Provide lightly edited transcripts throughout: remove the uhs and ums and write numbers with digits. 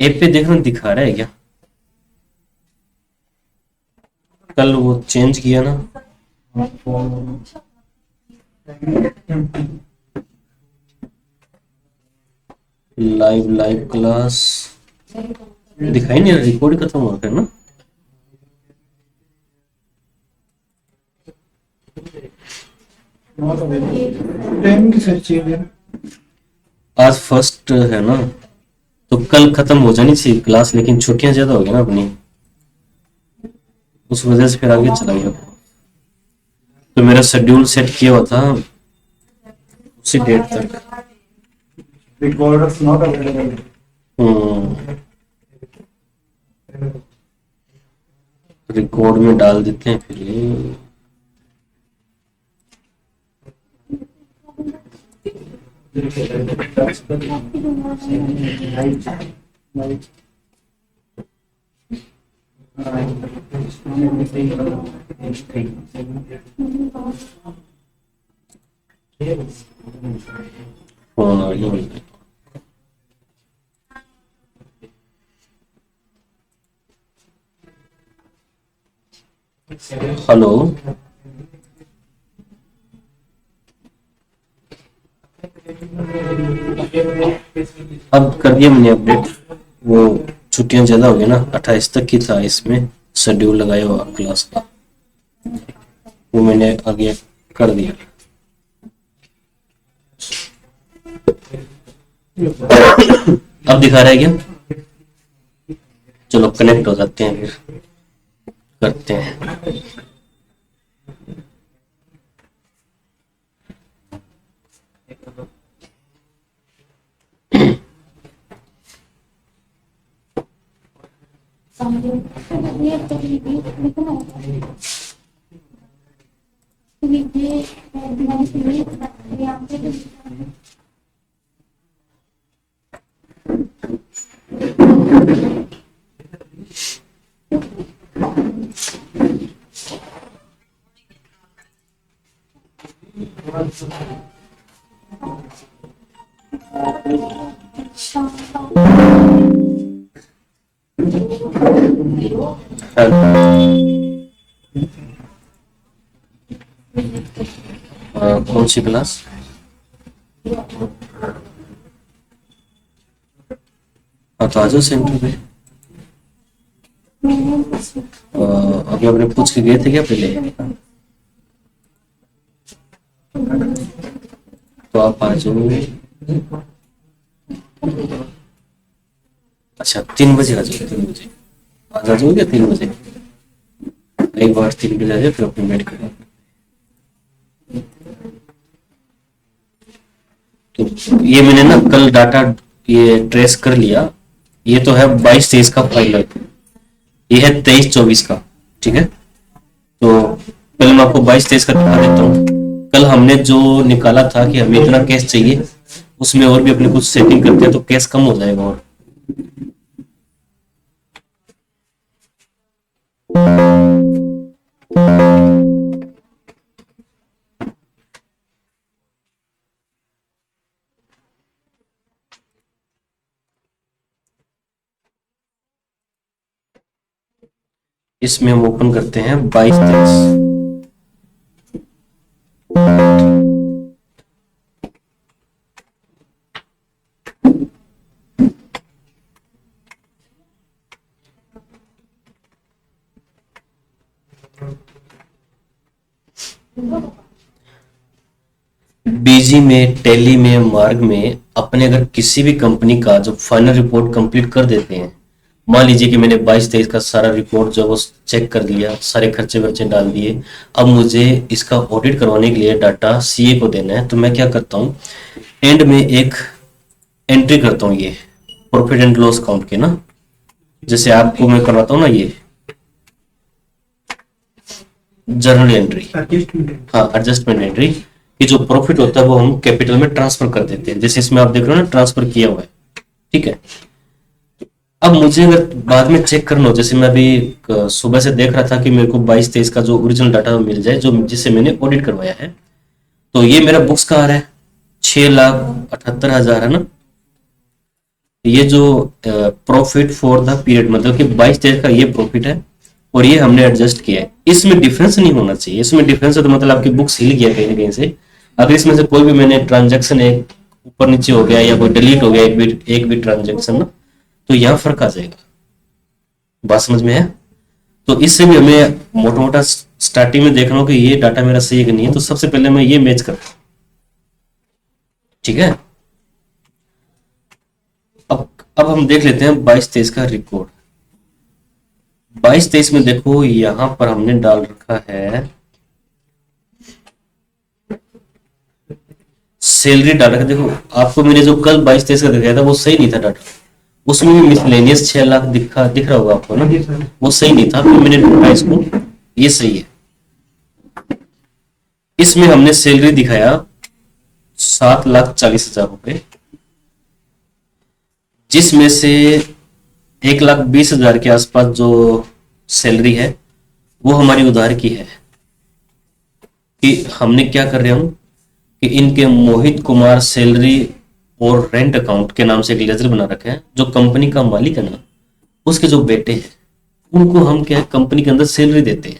App पे देखना दिखा रहा है क्या? कल वो चेंज किया ना। लाइव लाइव क्लास दिखाई नहीं रहा, रिकॉर्ड खत्म हो गया ना। टाइम की सर्च चाहिए। आज फर्स्ट है ना, तो कल खत्म हो जानी चाहिए क्लास, लेकिन छुट्टियां ज्यादा हो गई ना अपनी, उस वजह से फिर आगे चला गया। तो मेरा शेड्यूल सेट किया हुआ था उसी डेट तक। Recorders not available. रिकॉर्ड में डाल देते हैं फिर ये। फोन आ गया मुझे। हेलो, अब कर दिया मैंने अपडेट। वो छुट्टियां ज्यादा हो गई ना, 28 तक की था इसमें शेड्यूल लगाया हुआ क्लास का, वो मैंने आगे कर दिया। अब दिखा रहा है क्या? चलो कनेक्ट हो जाते हैं फिर, करते हैं। कौन सी क्लास? हाँ तो आ जाओ सेंटर पे। अभी आपने पूछ के गए थे क्या पहले? तो आप आ जाओ। अच्छा 3 बजे आ जाओ, 3 बजे आ जाओ क्या? 3 बजे एक बार 3 बजे आ जाओ, फिर अपनी वेट करें। तो ये मैंने ना कल डाटा ये ट्रेस कर लिया। ये तो है 22-23 का फाइल है, ये है 23-24 का। ठीक है, तो पहले मैं आपको 22-23 का दिखा देता हूँ। कल हमने जो निकाला था कि हमें इतना कैश चाहिए, उसमें और भी अपने कुछ सेटिंग करते हैं तो कैश कम हो जाएगा। और इसमें हम ओपन करते हैं 22-23। बीजी में, टेली में, मार्ग में अपने अगर किसी भी कंपनी का जो फाइनल रिपोर्ट कंप्लीट कर देते हैं, मान लीजिए कि मैंने 22-23 का सारा रिपोर्ट जो वो चेक कर लिया, सारे खर्चे वर्चे डाल दिए, अब मुझे इसका ऑडिट करवाने के लिए डाटा सीए को देना है, तो मैं क्या करता हूँ, एंड में एक एंट्री करता हूँ, ये प्रॉफिट एंड लॉस अकाउंट के ना, जैसे आपको मैं करवाता हूँ ना ये जर्नल एंट्री। हाँ एडजस्टमेंट एंट्री कि जो प्रॉफिट होता है वो हम कैपिटल में ट्रांसफर कर देते हैं, जैसे इसमें आप देख रहे हो ना ट्रांसफर किया हुआ है। ठीक है, अब मुझे अगर बाद में चेक करना हो, जैसे मैं अभी सुबह से देख रहा था कि मेरे को 22-23 का जो ओरिजिनल डाटा मिल जाए, जो जिससे मैंने ऑडिट करवाया है, तो ये मेरा बुक्स का आ रहा है 6,78,000 है ना। ये जो प्रॉफिट फॉर द पीरियड मतलब कि 22 तारीख का ये प्रॉफिट है और ये हमने एडजस्ट किया है, इसमें डिफरेंस नहीं होना चाहिए। इसमें डिफरेंस है तो मतलब आपकी बुक्स हिल गया कहीं ना कहीं से। अगर इसमें से कोई भी मैंने ट्रांजैक्शन एक ऊपर नीचे हो गया या कोई डिलीट हो गया एक भी ट्रांजैक्शन ना, तो यहाँ फर्क आ जाएगा। बात समझ में है? तो इससे भी हमें मोटा मोटा स्टार्टिंग में देखना हो कि ये डाटा मेरा सही है कि नहीं है, तो सबसे पहले मैं ये मैच करता हूँ। ठीक है, अब हम देख लेते हैं 22-23 का रिकॉर्ड। 22-23 में देखो यहां पर हमने डाल रखा है सैलरी डाल रखा। देखो आपको मैंने जो कल 22-23 का दिखाया था वो सही नहीं था डाटा, उसमें भी मिसलेनियस 6 लाख दिख रहा होगा आपको ना, वो सही नहीं था। फिर मैंने ढूंढा इसको, ये सही है। इसमें हमने सैलरी दिखाया 7,40,000 रुपए, जिसमें से 1,20,000 के आसपास जो सैलरी है वो हमारी उधार की है। कि हमने क्या कर रहे हम कि इनके मोहित कुमार सैलरी और रेंट अकाउंट के नाम से एक लेजर बना रखे हैं। जो कंपनी का मालिक है ना, उसके जो बेटे हैं उनको हम क्या है कंपनी के अंदर सैलरी देते हैं।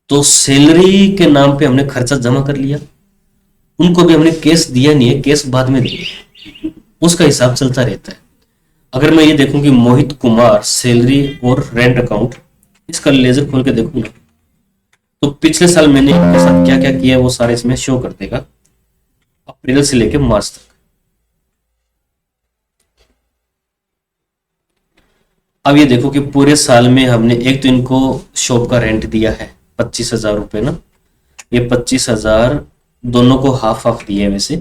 तो सैलरी के नाम पे हमने खर्चा जमा कर लिया, उनको भी हमने कैश दिया नहीं है, कैश बाद में दिए, उसका हिसाब चलता रहता है। अगर मैं ये देखूं कि मोहित कुमार सैलरी और रेंट अकाउंट, इसका लेजर खोल के देखूं ना, तो पिछले साल मैंने इनके साथ क्या क्या किया है वो सारे इसमें शो कर देगा, अप्रैल से लेके मार्च तक। अब ये देखो कि पूरे साल में हमने एक तो इनको शॉप का रेंट दिया है 25,000 रुपए ना, ये 25,000 दोनों को हाफ हाफ दिए है। वैसे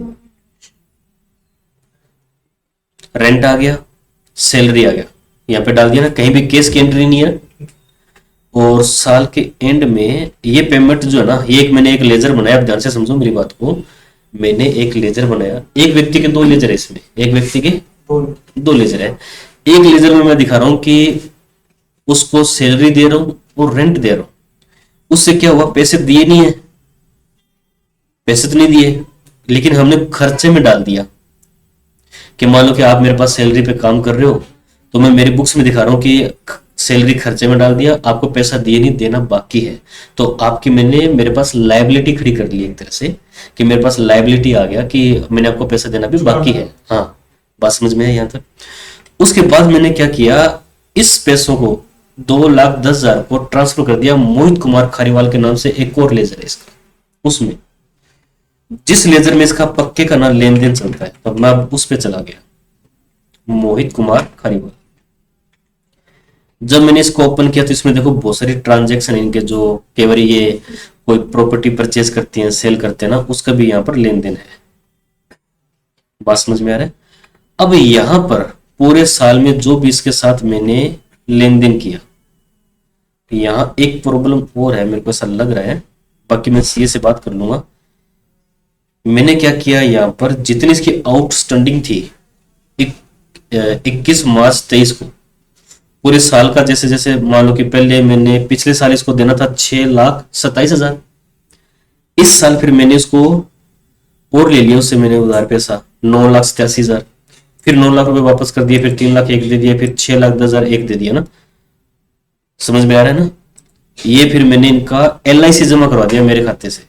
रेंट आ गया, सैलरी आ गया, यहाँ पे डाल दिया ना, कहीं भी केस की एंट्री नहीं है। और साल के एंड में ये पेमेंट जो है ना, ये मैंने एक लेजर बनाया, आप ध्यान से समझो मेरी बात को। मैंने एक लेजर बनाया, एक व्यक्ति के 2 लेजर है इसमें, एक व्यक्ति के 2 लेजर है। एक लेजर में मैं दिखा रहा हूं कि उसको सैलरी दे रहा हूं और रेंट दे रहा हूं। उससे क्या हुआ, पैसे दिए नहीं है, पैसे तो नहीं दिए, लेकिन हमने खर्चे में डाल दिया। कि मान लो कि आप मेरे पास सैलरी पे काम कर रहे हो, तो मैं मेरी बुक्स में दिखा रहा हूँ कि सैलरी खर्चे में डाल दिया, आपको पैसा दिए नहीं, देना बाकी है। तो आपकी मैंने मेरे पास लायबिलिटी खड़ी कर ली एक तरह से, कि मेरे पास लायबिलिटी आ गया कि मैंने आपको पैसा देना भी बाकी है। हाँ, बात समझ में है यहाँ तक? उसके बाद मैंने क्या किया, इस पैसों को 2,10,000 को ट्रांसफर कर दिया मोहित कुमार खारीवाल के नाम से। एक और लेजर है इसका, उसमें जिस लेजर में इसका पक्के का ना लेन देन चलता है, तो मैं उस पे चला गया, मोहित कुमार खारीवाल। जब मैंने इसको ओपन किया तो इसमें देखो बहुत सारी ट्रांजैक्शन इनके, जो कई बार ये कोई प्रॉपर्टी परचेज करती हैं, सेल करते हैं ना, उसका भी यहाँ पर लेन देन है। बात समझ में आ रहा है? अब यहाँ पर पूरे साल में जो भी इसके साथ मैंने लेन देन किया, यहाँ एक प्रॉब्लम और है, मेरे को ऐसा लग रहा है, बाकी मैं सीए से बात कर लूंगा। मैंने क्या किया, यहाँ पर जितनी इसकी आउटस्टैंडिंग थी 21 मार्च 23 को, पूरे साल का, जैसे जैसे मान लो कि पहले मैंने पिछले साल इसको देना था 6,27,000, इस साल फिर मैंने इसको और ले लिया, उससे मैंने उधार पैसा 9,87,000, फिर 9 लाख रुपए वापस कर दिए, फिर 3 लाख एक दे दिया, फिर 6,10,000 एक दे दिया ना। समझ में आ रहा है ना? ये फिर मैंने इनका LIC जमा करवा दिया मेरे खाते से।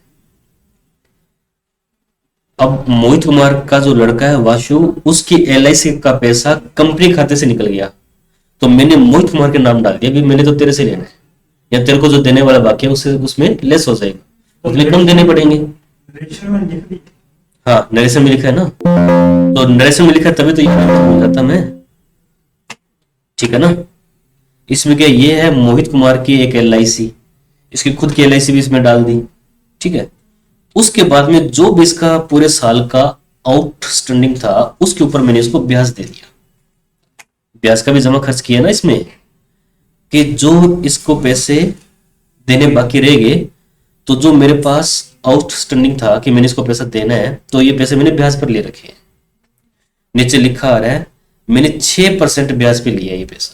अब मोहित कुमार का जो लड़का है वाशु, उसकी LIC का पैसा कंपनी खाते से निकल गया, तो मैंने मोहित कुमार के नाम डाल दिया कि मैंने तो तेरे से लेना है, या तेरे को जो देने वाला बाकी है उससे उसमें लेस हो जाएगा, उतने कम देने पड़ेंगे। हाँ, नरेशन में लिखा है ना, तो नरेशन में लिखा है तभी तो ये भूल जाता मैं। ठीक है ना? इसमें क्या ये है, मोहित कुमार की एक LIC, इसकी खुद की LIC भी इसमें डाल दी। ठीक है, उसके बाद में जो भी इसका पूरे साल का आउटस्टैंडिंग था उसके ऊपर मैंने इसको ब्याज दे दिया। ब्याज का भी जमा खर्च किया ना इसमें, कि जो इसको पैसे देने बाकी रह गए, तो जो मेरे पास आउटस्टैंडिंग था कि मैंने इसको पैसा देना है, तो ये पैसे मैंने ब्याज पर ले रखे हैं। नीचे लिखा आ रहा है मैंने 6% ब्याज पे लिया ये पैसा।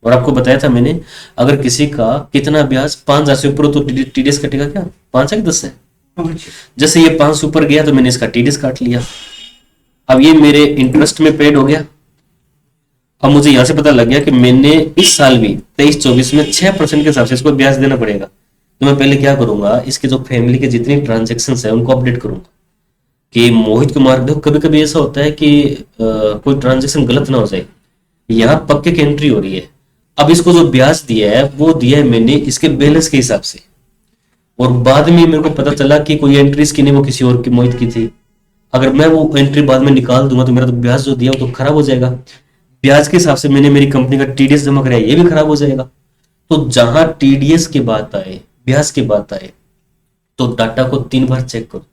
और आपको बताया था मैंने, अगर किसी का कितना ब्याज 5,000 से ऊपर हो तो TDS कटेगा क्या, 5 है कि 10 है? जैसे ये 5 से ऊपर गया तो मैंने इसका TDS काट लिया। अब ये मेरे इंटरेस्ट में पेड हो गया, अब मुझे यहाँ से पता लग गया कि मैंने इस साल भी 23-24 में 6% के हिसाब से इसको ब्याज देना पड़ेगा। तो मैं पहले क्या करूंगा, इसके जो फैमिली के जितनी ट्रांजेक्शन है उनको अपडेट करूंगा कि मोहित कुमार, देखो कभी कभी ऐसा होता है कि कोई ट्रांजेक्शन गलत ना हो जाए। यहाँ पक्के की एंट्री हो रही है। अब इसको जो ब्याज दिया है वो दिया है मैंने इसके बैलेंस के हिसाब से, और बाद में मेरे को पता चला कि कोई एंट्री इसकी नहीं, वो किसी और की मोहित की थी। अगर मैं वो एंट्री बाद में निकाल दूंगा तो मेरा तो ब्याज जो दिया वो तो खराब हो जाएगा। ब्याज के हिसाब से मैंने मेरी कंपनी का टीडीएस जमा कराया, ये भी खराब हो जाएगा। तो जहां टीडीएस की बात आए, ब्याज की बात आए, तो डाटा को 3 बार चेक करो,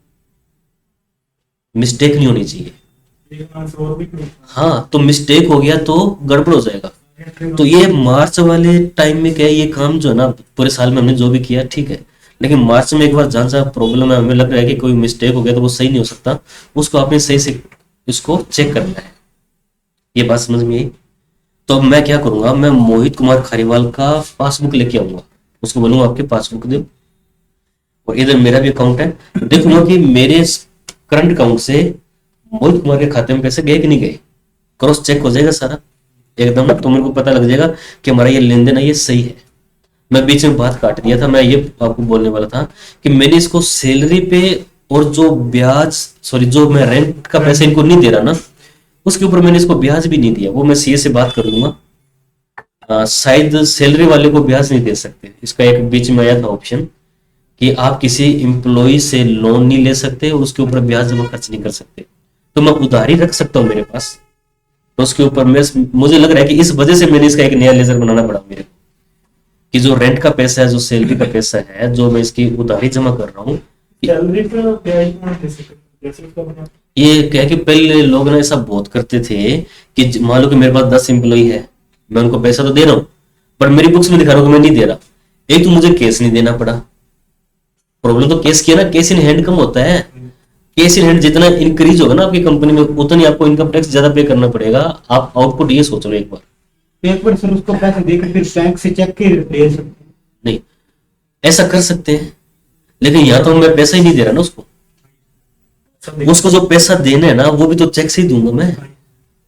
मिस्टेक नहीं होनी चाहिए। हाँ, तो मिस्टेक हो गया तो गड़बड़ हो जाएगा। तो ये मार्च वाले टाइम में क्या है, ये काम जो है ना पूरे साल में हमने जो भी किया ठीक है, लेकिन मार्च में एक बार जहाँ जहाँ प्रॉब्लम है, हमें लग रहा है कि कोई मिस्टेक हो गया तो वो सही नहीं हो सकता, उसको आपने सही से इसको चेक करना है। ये बात समझ में आई? तो अब मैं क्या करूंगा, मैं मोहित कुमार खारीवाल का पासबुक लेके आऊंगा, उसको बोलूंगा आपके पासबुक दो, और इधर मेरा भी अकाउंट है, देखूंगा कि मेरे करंट अकाउंट से मोहित कुमार के खाते में पैसे गए कि नहीं गए, क्रॉस चेक हो जाएगा सारा एकदम। तो मेरे को पता लग जाएगा कि हमारा ये लेन देन है ये सही है। मैं बीच में बात काट दिया था, मैं ये आपको बोलने वाला था कि मैंने इसको सैलरी पे और जो ब्याज, सॉरी जो मैं रेंट का पैसा इनको नहीं दे रहा ना, उसके ऊपर मैंने इसको ब्याज भी नहीं दिया। वो मैं सीए से बात कर लूंगा। शायद सैलरी वाले को ब्याज नहीं दे सकते, इसका एक बीच में आया था ऑप्शन कि आप किसी एम्प्लॉय से लोन नहीं ले सकते और उसके ऊपर ब्याज जमा खर्च नहीं कर सकते। तो मैं उधारी रख सकता हूँ मेरे पास, तो उसके ऊपर मुझे लग रहा है कि इस वजह से मैंने इसका एक नया लेजर बनाना पड़ा मेरे को, कि जो रेंट का पैसा है, जो सैलरी का पैसा है, जो मैं इसकी उधारी जमा कर रहा हूँ, ये क्या कि पहले लोग ना ऐसा बहुत करते थे कि मान लो कि मेरे पास 10 एम्प्लॉय है, मैं उनको पैसा तो दे रहा हूँ पर मेरी बुक्स में दिखा रहा हूँ कि मैं नहीं दे रहा। एक तो मुझे केस नहीं देना पड़ा, प्रॉब्लम तो केस किया ना, केस इन हैंड कम होता है। केस इन हैंड जितना इंक्रीज होगा ना आपकी कंपनी में, उतना ही आपको इनकम टैक्स ज्यादा पे करना पड़ेगा। आप आउटपुट ये सोच लो एक बार, फिर उसको पैसे देकर फिर बैंक से चेक के दे सकते हैं। नहीं ऐसा कर सकते हैं, लेकिन यहाँ तो मैं पैसा ही नहीं दे रहा ना उसको जो पैसा देना है ना वो भी तो चेक से ही दूंगा मैं।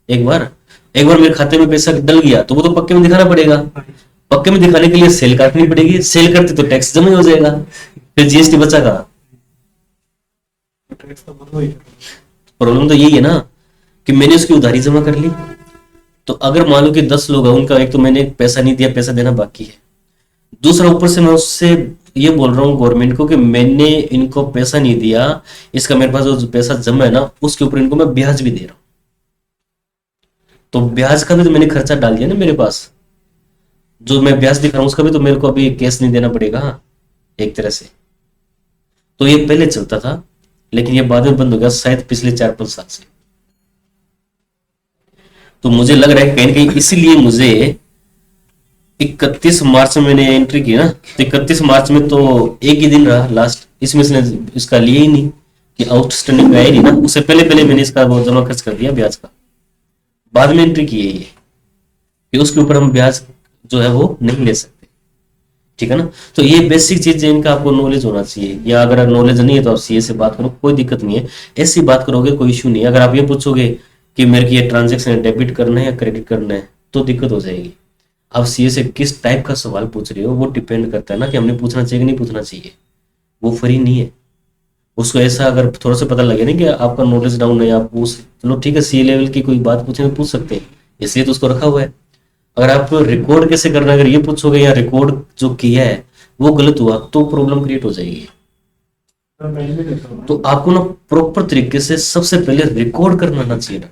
एक बार मेरे खाते में पैसा डल गया तो वो तो पक्के में दिखाना पड़ेगा। पक्के में दिखाने के लिए सेल काटनी पड़ेगी, सेल करते तो टैक्स जमा ही हो जाएगा, फिर जीएसटी बचा कहाँ। प्रॉब्लम तो यही है ना कि मैंने उसकी उधारी जमा कर ली, तो अगर मान लो कि 10 लोग हैं, उनका एक तो मैंने पैसा नहीं दिया, पैसा देना बाकी है, दूसरा ऊपर से मैं उससे ये बोल रहा हूँ गवर्नमेंट को कि मैंने इनको पैसा नहीं दिया, इसका मेरे पास जो पैसा जमा है ना उसके ऊपर इनको मैं ब्याज भी दे रहा हूँ, तो ब्याज का भी तो मैंने खर्चा डाल दिया ना मेरे पास। जो मैं ब्याज दिखा रहा हूँ उसका भी तो मेरे को अभी कैश नहीं देना पड़ेगा एक तरह से। तो ये पहले चलता था लेकिन ये बाद में बंद हो गया, शायद पिछले 4-5 साल से। तो मुझे लग रहा है कहीं ना कहीं इसीलिए मुझे 31 मार्च में मैंने एंट्री की ना, तो 31 मार्च में तो एक ही दिन रहा लास्ट, इसमें से इसका लिए ही नहीं कि आउटस्टैंडिंग में आया नहीं ना, उससे पहले मैंने इसका वो जमा खर्च कर दिया ब्याज का, बाद में एंट्री की है ये कि उसके ऊपर हम ब्याज जो है वो नहीं ले सकते, ठीक है ना। तो ये बेसिक चीज इनका आपको नॉलेज होना चाहिए, या अगर नॉलेज नहीं है तो आप सीए से बात करो, कोई दिक्कत नहीं है, ऐसी बात करोगे कोई इश्यू नहीं है। अगर आप ये पूछोगे कि मेरे को ये ट्रांजेक्शन डेबिट करना है या क्रेडिट करना है तो दिक्कत हो जाएगी। आप सीए से किस टाइप का सवाल पूछ रहे हो वो डिपेंड करता है ना कि हमने पूछना चाहिए कि नहीं पूछना चाहिए, वो फ्री नहीं है। उसको ऐसा अगर थोड़ा सा पता लगे ना कि आपका नॉलेज डाउन है, आप पूछ, चलो ठीक है सी लेवल की कोई बात पूछे पूछ सकते हैं, इसलिए तो उसको रखा हुआ है। अगर आप रिकॉर्ड कैसे करना है अगर ये पूछोगे या रिकॉर्ड जो किया है वो गलत हुआ तो प्रॉब्लम क्रिएट हो जाएगी। तो आपको ना प्रॉपर तरीके से सबसे पहले रिकॉर्ड करना आना चाहिए,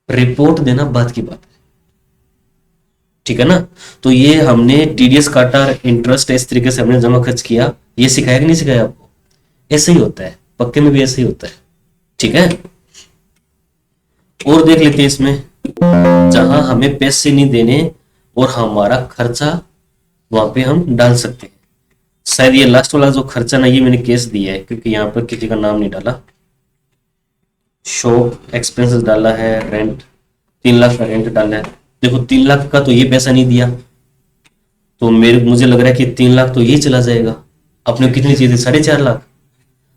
रिपोर्ट देना बात की बात है, ठीक है ना। तो ये हमने टीडीएस काटा, इंटरेस्ट इस तरीके से हमने जमा खर्च किया, ये सिखाया कि नहीं सिखाया आपको? ऐसे ही होता है, पक्के में भी ऐसे ही होता है, ठीक है। और देख लेते हैं इसमें जहां हमें पैसे नहीं देने और हमारा खर्चा वहां पे हम डाल सकते हैं। शायद ये लास्ट वाला जो खर्चा ना ये मैंने केस दिया है क्योंकि यहाँ पर किसी का नाम नहीं डाला, शॉप एक्सपेंसेस डाला है, रेंट 3 लाख का रेंट डाला है। देखो 3 लाख का तो ये पैसा नहीं दिया, तो मुझे लग रहा है कि 3 लाख तो यही चला जाएगा। अपने कितनी चीजें 4.5 लाख,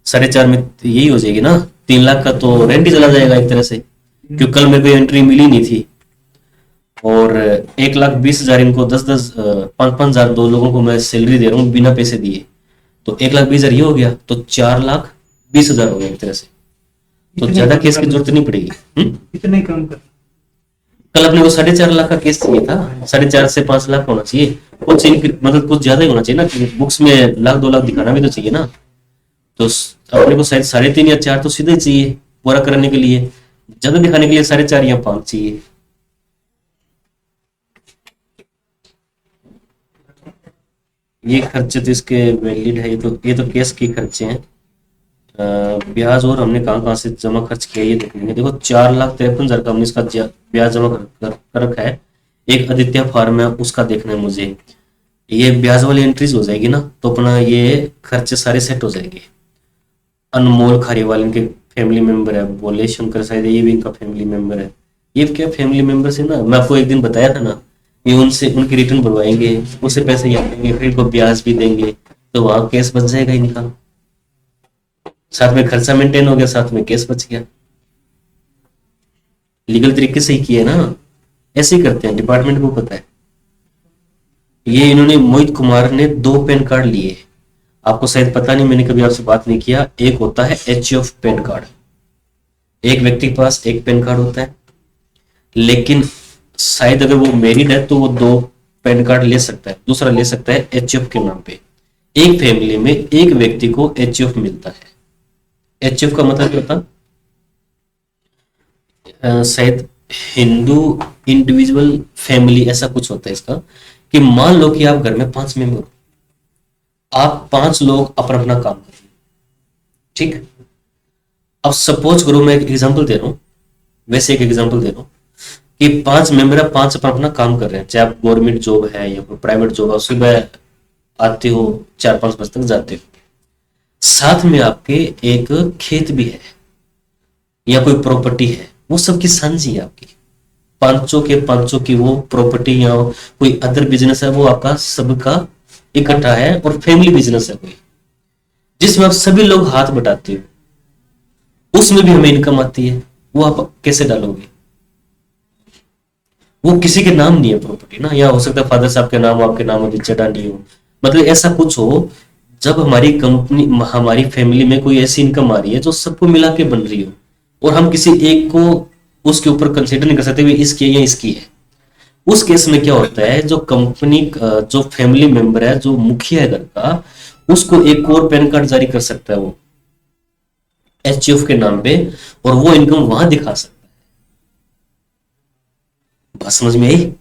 4.5 में यही हो जाएगी ना, 3 लाख का तो रेंट ही चला जाएगा एक तरह से, क्योंकि कल मेरे को एंट्री मिली नहीं थी और 1,20,000 इनको 10-10 5,500 दो लोगों को मैं सैलरी दे रहा हूँ बिना पैसे दिए, तो 1,20,000 ये हो गया, तो 4,20,000 हो गया एक तरह से। तो इतने ज्यादा कम केस की कर जरूरत नहीं पड़ेगी। इतने कम कर। कल अपने को 4.5 लाख का केस चाहिए था, 4.5 से 5 लाख होना चाहिए, कुछ मतलब कुछ ज्यादा ही होना चाहिए ना, बुक्स में 1,00,000 2 लाख दिखाना भी तो चाहिए ना। तो अपने को शायद 3.5 या 4 तो सीधे ही चाहिए पूरा करने के लिए, ज्यादा दिखाने के लिए 4.5 या 5 चाहिए। ये खर्चे तो इसके वैलिड है, ये तो केस के खर्चे हैं। ब्याज और हमने कहाँ कहाँ से जमा खर्च किया ये देख लेंगे। देखो 4,53,000 का हमने इसका ब्याज जमा कर रखा है। एक आदित्य फार्म है उसका देखना है मुझे, ये ब्याज वाली एंट्रीज हो जाएगी ना, तो अपना ये खर्चे सारे सेट हो जाएंगे। अनमोल खारीवाल इनके फैमिली मेंबर है, बोले शंकर शायद ये भी इनका फैमिली मेंबर है। ये क्या फैमिली मेंबर से ना, मैं आपको एक दिन बताया था ना, ये उनसे उनकी रिटर्न भरवाएंगे, उससे पैसे यहाँ देंगे, फिर इनको ब्याज भी देंगे, तो वहां केस बच जाएगा इनका, साथ में खर्चा मेंटेन हो गया, साथ में केस बच गया। लीगल तरीके से ही किया ना, ऐसे ही करते हैं, डिपार्टमेंट को पता है। ये इन्होंने मोहित कुमार ने 2 पैन कार्ड लिए, आपको शायद पता नहीं, मैंने कभी आपसे बात नहीं किया। एक होता है HF पैन कार्ड, एक व्यक्ति के पास एक पैन कार्ड होता है, लेकिन शायद अगर वो मैरिड है तो वो 2 पैन कार्ड ले सकता है, दूसरा ले सकता है HF के नाम पे। एक फैमिली में एक व्यक्ति को HF मिलता है। HF का मतलब क्या होता है? शायद हिंदू इंडिविजुअल फैमिली ऐसा कुछ होता है इसका, कि मान लो कि आप घर में 5 मेंबर हो, आप 5 लोग अपना अपना काम कर रहे हैं, ठीक। अब सपोज करो, मैं एक एग्जांपल दे रहा हूं, वैसे एक एग्जांपल दे रहा हूं कि 5 मेंबर है, 5 अपना अपना काम कर रहे हैं, चाहे आप गवर्नमेंट जॉब है या कोई प्राइवेट जॉब है, सुबह आते हो 4-5 बजे तक जाते हो, साथ में आपके एक खेत भी है या कोई प्रॉपर्टी है, वो सबकी सांझी है आपकी, पांचों की वो प्रॉपर्टी या कोई अदर बिजनेस है, वो आपका सबका इकट्ठा है, और फैमिली बिजनेस है कोई, जिसमें आप सभी लोग हाथ बटाते हो, उसमें भी हमें इनकम आती है, वो आप कैसे डालोगे? वो किसी के नाम नहीं है प्रॉपर्टी ना, या हो सकता है फादर साहब के नाम हो, आपके नाम हो, चटा नहीं हो, मतलब ऐसा कुछ हो, जब हमारी कंपनी हमारी फैमिली में कोई ऐसी इनकम आ रही है जो सबको मिला के बन रही हो, और हम किसी एक को उसके ऊपर कंसिडर नहीं कर सकते इसकी है या इसकी है, उस केस में क्या होता है, जो कंपनी जो फैमिली मेंबर है, जो मुखिया है घर का, उसको एक और पैन कार्ड जारी कर सकता है वो HF के नाम पे, और वो इनकम वहां दिखा सकता है। बात समझ में आई?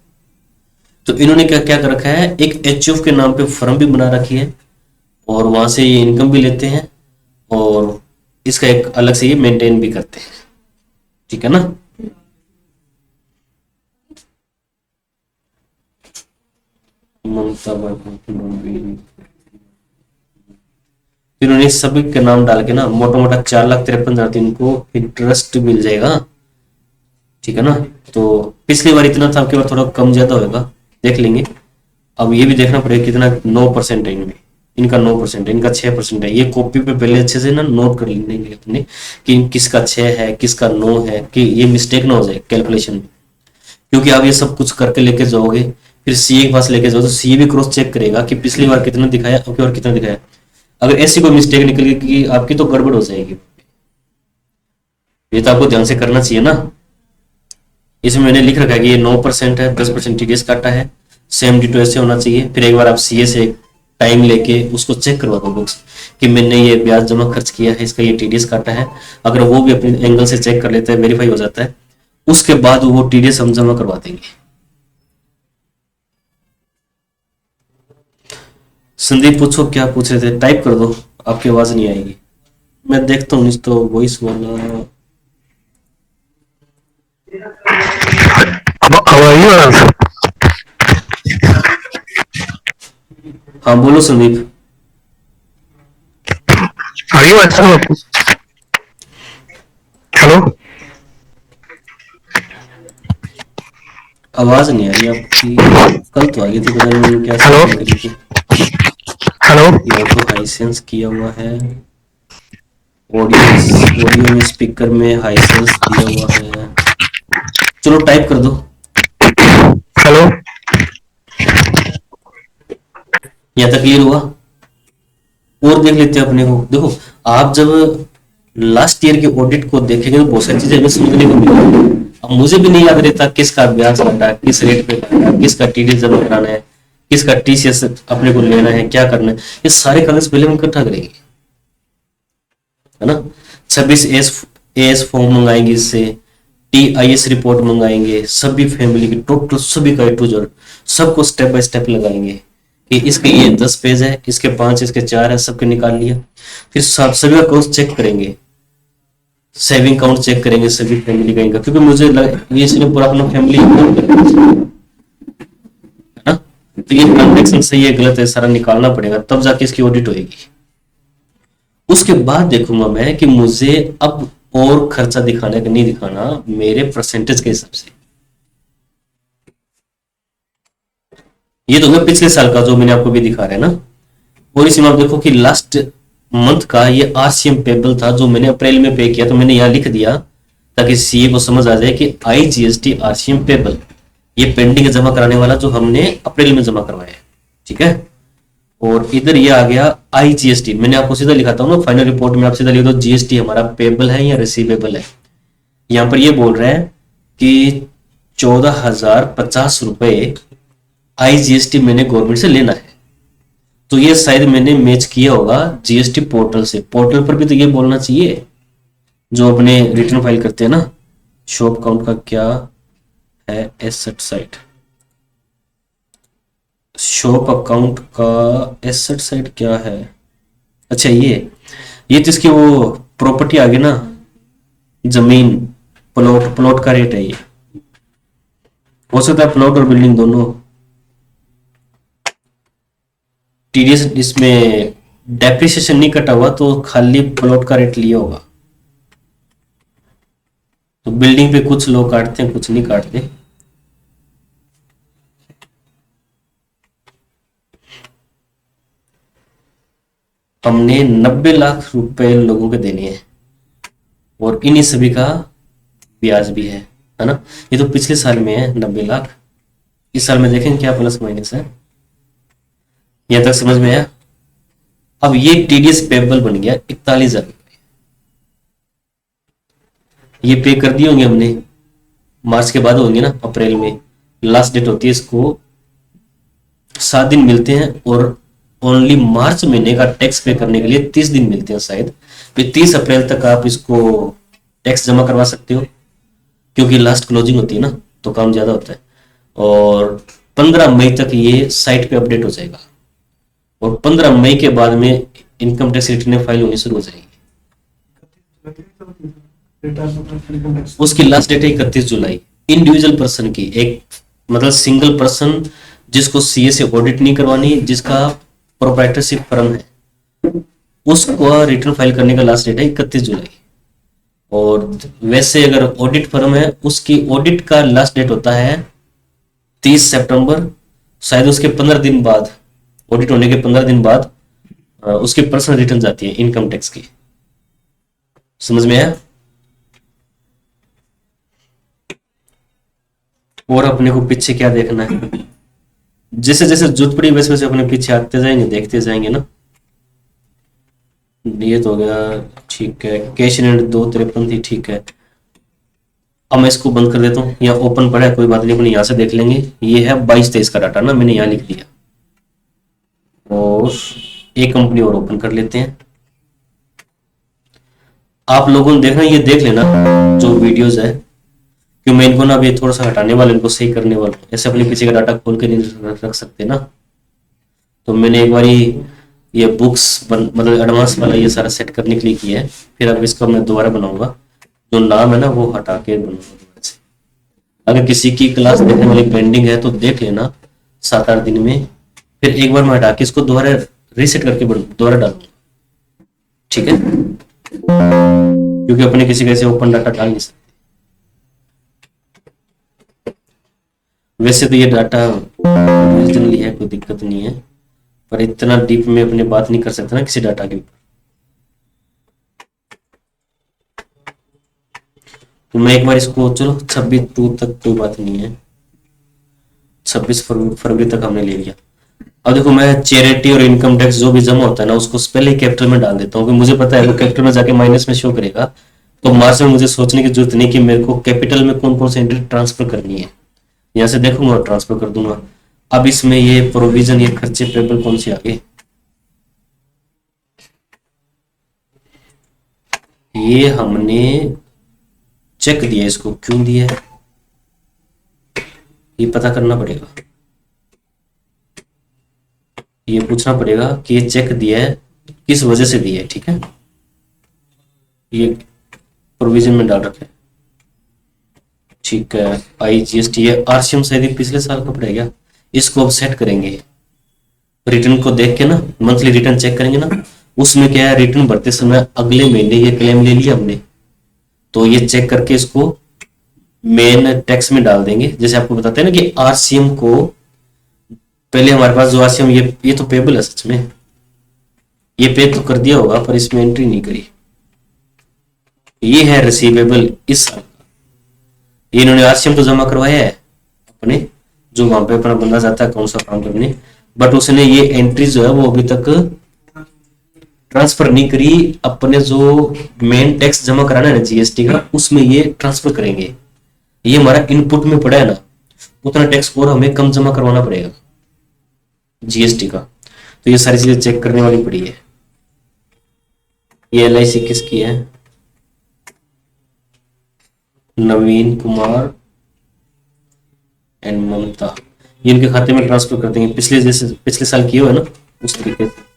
तो इन्होंने क्या क्या कर रखा है, एक HF के नाम पे फर्म भी बना रखी है, और वहां से ये इनकम भी लेते हैं, और इसका एक अलग से ये मेंटेन भी करते हैं, ठीक है ना। ममता फिर उन्हें सभी के नाम डाल के ना मोटा मोटा 4,53,000 इनको इंटरेस्ट मिल जाएगा, ठीक है ना। तो पिछली बार इतना था, आपके बार थोड़ा कम ज्यादा होगा, देख लेंगे। अब ये भी देखना पड़ेगा कितना, 9% है इनमें, इनका 9% है, इनका 6% है। ये कॉपी पे पहले अच्छे से ना नोट कर लेंगे अपने कि किसका 6 है किसका 9 है, कि ये मिस्टेक ना हो जाए कैलकुलेशन में, क्योंकि आप ये सब कुछ करके लेके जाओगे, फिर सीए के पास लेके जाओ तो सीए भी क्रॉस चेक करेगा कि पिछली बार कितना दिखाया, अब की बार कितना दिखाया। अगर ऐसी कोई मिस्टेक निकल गई कि आपकी, तो गड़बड़ हो जाएगी। ये तो आपको ध्यान से करना चाहिए ना। इसमें मैंने लिख रखा है कि ये 9% है, 10% टीडीएस काटा है, सेम डिटो ऐसे होना चाहिए। फिर एक बार आप सीए से टाइम लेके उसको चेक करवा दो बुक्स कि मैंने ये ब्याज जमा खर्च किया है, इसका ये टीडीएस काटा है। अगर वो भी अपने एंगल से चेक कर लेता है, वेरीफाई हो जाता है, उसके बाद वो टीडीएस हम जमा करवा देंगे। संदीप पूछो क्या पूछ रहे थे, टाइप कर दो, आपकी आवाज नहीं आएगी। मैं देखता हूँ तो वॉइस वाला। How are you, Anand? हाँ बोलो Sandeep. Are you answer? Hello? आवाज नहीं आ रही आपकी, कल तो आ गई थी, पता नहीं क्या Hello? सेटिंग करी थी। Hello? ये तो हाईसेंस किया हुआ है, ऑडियो में स्पीकर में हाईसेंस दिया हुआ है। चलो टाइप कर दो। यहाँ तक क्लियर हुआ? और देख लेते हैं अपने को। देखो, आप जब लास्ट ईयर के ऑडिट को देखेंगे तो बहुत सारी चीजें हमें समझने को मिलेगी। अब मुझे भी नहीं याद रहता किसका ब्याज काटा है, किस रेट पे काटा है, किसका टीडीएस जमा कराना है, किसका टीसीएस अपने को लेना है, क्या करना है, ये सारे कागज पहले हम इकट्ठा करेंगे, है ना। 26 एस फॉर्म मंगाएंगे, इससे टीआईएस रिपोर्ट मंगाएंगे, सभी फैमिली की टोटल सभी का A to Z सबको स्टेप बाय स्टेप लगाएंगे कि इसके ये 10 पेज है, इसके 5, इसके 4 है, सबके निकाल लिया। फिर सभी का अकाउंट चेक करेंगे, सेविंग अकाउंट चेक करेंगे सभी फैमिली का इनका, क्योंकि मुझे ये इसने पूरा अपना फैमिली है ना। तो ये ट्रांजेक्शन सही है गलत है सारा निकालना पड़ेगा, तब जाके इसकी ऑडिट होगी। उसके बाद देखूंगा मैं कि मुझे अब और खर्चा दिखाना है कि नहीं दिखाना, मेरे परसेंटेज के हिसाब से। ये तो मैं पिछले साल का जो मैंने आपको भी दिखा रहा है ना। और इसमें आप देखो कि लास्ट मंथ का ये आरसीएम पेबल था जो मैंने अप्रैल में पे किया, तो मैंने यहां लिख दिया ताकि सीए को समझ आ जाए कि आईजीएसटी आरसीएम पेबल ये पेंडिंग जमा कराने वाला जो हमने अप्रैल में जमा करवाया है, ठीक है। और इधर ये आ गया आईजीएसटी, मैंने आपको सीधा लिखाता हूँ ना, फाइनल रिपोर्ट में आप सीधा लिख दो जीएसटी हमारा पेबल है या रिसीवेबल है। यहां पर ये बोल रहा है कि 14,050 रुपए आईजीएसटी मैंने गवर्नमेंट से लेना है। तो ये शायद मैंने मैच किया होगा जीएसटी पोर्टल से। पोर्टल पर भी तो ये बोलना चाहिए जो अपने रिटर्न फाइल करते हैं ना। शॉप अकाउंट का क्या है, एसेट साइड, शॉप अकाउंट का एसेट साइड क्या है, अच्छा ये तो इसकी वो प्रॉपर्टी आ गई ना, जमीन, प्लॉट का रेट है ये। हो सकता है प्लॉट और बिल्डिंग दोनों। टीडीएस इसमें डेप्रिसिएशन नहीं कटा हुआ तो खाली प्लॉट का रेट लिया होगा। तो बिल्डिंग पे कुछ लोग काटते हैं कुछ नहीं काटते। हमने 90 लाख रुपए लोगों के देने हैं और इन्हीं सभी का ब्याज भी है ना। ये तो पिछले साल में है 90 लाख, इस साल में देखें क्या प्लस माइनस है। यहां तक समझ में आया? अब ये टीडीएस पेबल बन गया 41,000 रुपये। ये पे कर दिए होंगे हमने, मार्च के बाद होंगे ना, अप्रैल में लास्ट डेट होती है, इसको 7 दिन मिलते हैं और ओनली मार्च महीने का टैक्स पे करने के लिए 30 दिन मिलते हैं शायद। फिर 30 अप्रैल तक आप इसको टैक्स जमा करवा सकते हो क्योंकि लास्ट क्लोजिंग होती है ना, तो काम ज्यादा होता है। और 15 मई तक ये साइट पे अपडेट हो जाएगा और 15 मई के बाद में इनकम टैक्स रिटर्न फाइल होनी शुरू हो जाएगी। उसकी लास्ट डेट है 31 जुलाई। इंडिविजुअल पर्सन की, एक मतलब सिंगल पर्सन जिसको सीए से ऑडिट नहीं करवानी, जिसका प्रोप्राइटरशिप फर्म है, उसको रिटर्न फाइल करने का लास्ट डेट है 31 जुलाई। और वैसे अगर ऑडिट फर्म है उसकी ऑडिट का लास्ट डेट होता है 30 सितंबर। शायद उसके 15 दिन बाद, ऑडिट होने के 15 दिन बाद उसकी पर्सनल रिटर्न जाती है इनकम टैक्स की। समझ में आया? और अपने को पीछे क्या देखना है, जैसे जैसे जरूरत पड़ी वैसे वैसे अपने पीछे आते जाएंगे, देखते जाएंगे ना। ये तो हो गया, ठीक है। कैश इन हैंड 253 थी, ठीक है। अब मैं इसको बंद कर देता हूँ, यहाँ ओपन पड़ा है कोई बात नहीं, अपने यहाँ से देख लेंगे। ये है 22-23 का डाटा ना, मैंने यहाँ लिख दिया। और एक कंपनी और ओपन कर लेते हैं। आप लोगों ने देखना, ये देख लेना जो वीडियोस है, क्यों मैं इनको ना अभी थोड़ा सा हटाने वाला, इनको सही करने वाला। ऐसे अपने पीछे का डाटा खोल के नहीं रख सकते ना। तो मैंने एक बार ये बुक्स मतलब एडवांस वाला ये सारा सेट करने के लिए किया है। फिर अब इसका मैं दोबारा बनाऊंगा, जो नाम है ना वो हटा के बनाऊंगा दोबारा से। अगर किसी की क्लास देखने वाली पेंडिंग है तो देख लेना 7-8 दिन में। फिर एक बार मैं हटा के इसको दोबारा रीसेट करके दोबारा डालूंगा, ठीक है। क्योंकि अपने किसी कैसे ओपन डाटा डाल नहीं सकते। वैसे तो ये डाटा ओरिजिनली है, कोई दिक्कत नहीं है, पर इतना डीप में अपने बात नहीं कर सकते ना किसी डाटा के ऊपर। तो मैं एक बार इसको, चलो 26 तक कोई बात नहीं है, 26 फरवरी तक हमने ले लिया। अब देखो मैं चैरिटी और इनकम टैक्स जो भी जमा होता है ना उसको पहले ही कैपिटल में डाल देता हूँ कि मुझे पता है वो कैपिटल में जाके माइनस में शो करेगा। तो मार्च में मुझे सोचने की जरूरत नहीं कि मेरे को कैपिटल में कौन कौन सी एंट्री ट्रांसफर करनी है। यहाँ से देखूंगा और ट्रांसफर कर दूंगा। अब इसमें ये प्रोविजन ये खर्चे पेबल कौन से आगे, ये हमने चेक दिया, इसको क्यों दिया है ये पता करना पड़ेगा, ये पूछना पड़ेगा कि ये चेक दिया है किस वजह से दिया है। ठीक है, ये प्रोविजन में डाल रखा है। ठीक है, IGST ये आरसीएम शायद पिछले साल का पड़ेगा, इसको अब सेट करेंगे। रिटर्न को देख के ना मंथली रिटर्न चेक करेंगे ना, उसमें क्या है रिटर्न भरते समय अगले महीने ये क्लेम ले लिया हमने, तो ये चेक करके इसको मेन टैक्स में डाल देंगे। जैसे आपको बताते हैं ना कि आरसीएम को पहले हमारे पास जो आरसीएम ये तो पेबल है, सच में ये पे तो कर दिया होगा पर इसमें एंट्री नहीं करी। ये है रिसीवेबल इस साल का, ये इन्होंने आरसीएम तो जमा करवाया है अपने, जो वहां पे अपना बंदा जाता है कौन सा काम करने, बट उसने ये एंट्री जो है वो अभी तक ट्रांसफर नहीं करी। अपने जो मेन टैक्स जमा कराना है ना जीएसटी का, उसमें ये ट्रांसफर करेंगे। ये हमारा इनपुट में पड़ा है ना, उतना टैक्स और हमें कम जमा करवाना पड़ेगा जीएसटी का। तो ये सारी चीजें चेक करने वाली पड़ी है। ये LIC किसकी है, नवीन कुमार एंड ममता, ये इनके खाते में ट्रांसफर कर देंगे पिछले जैसे पिछले साल किए हुए ना उस तरीके से।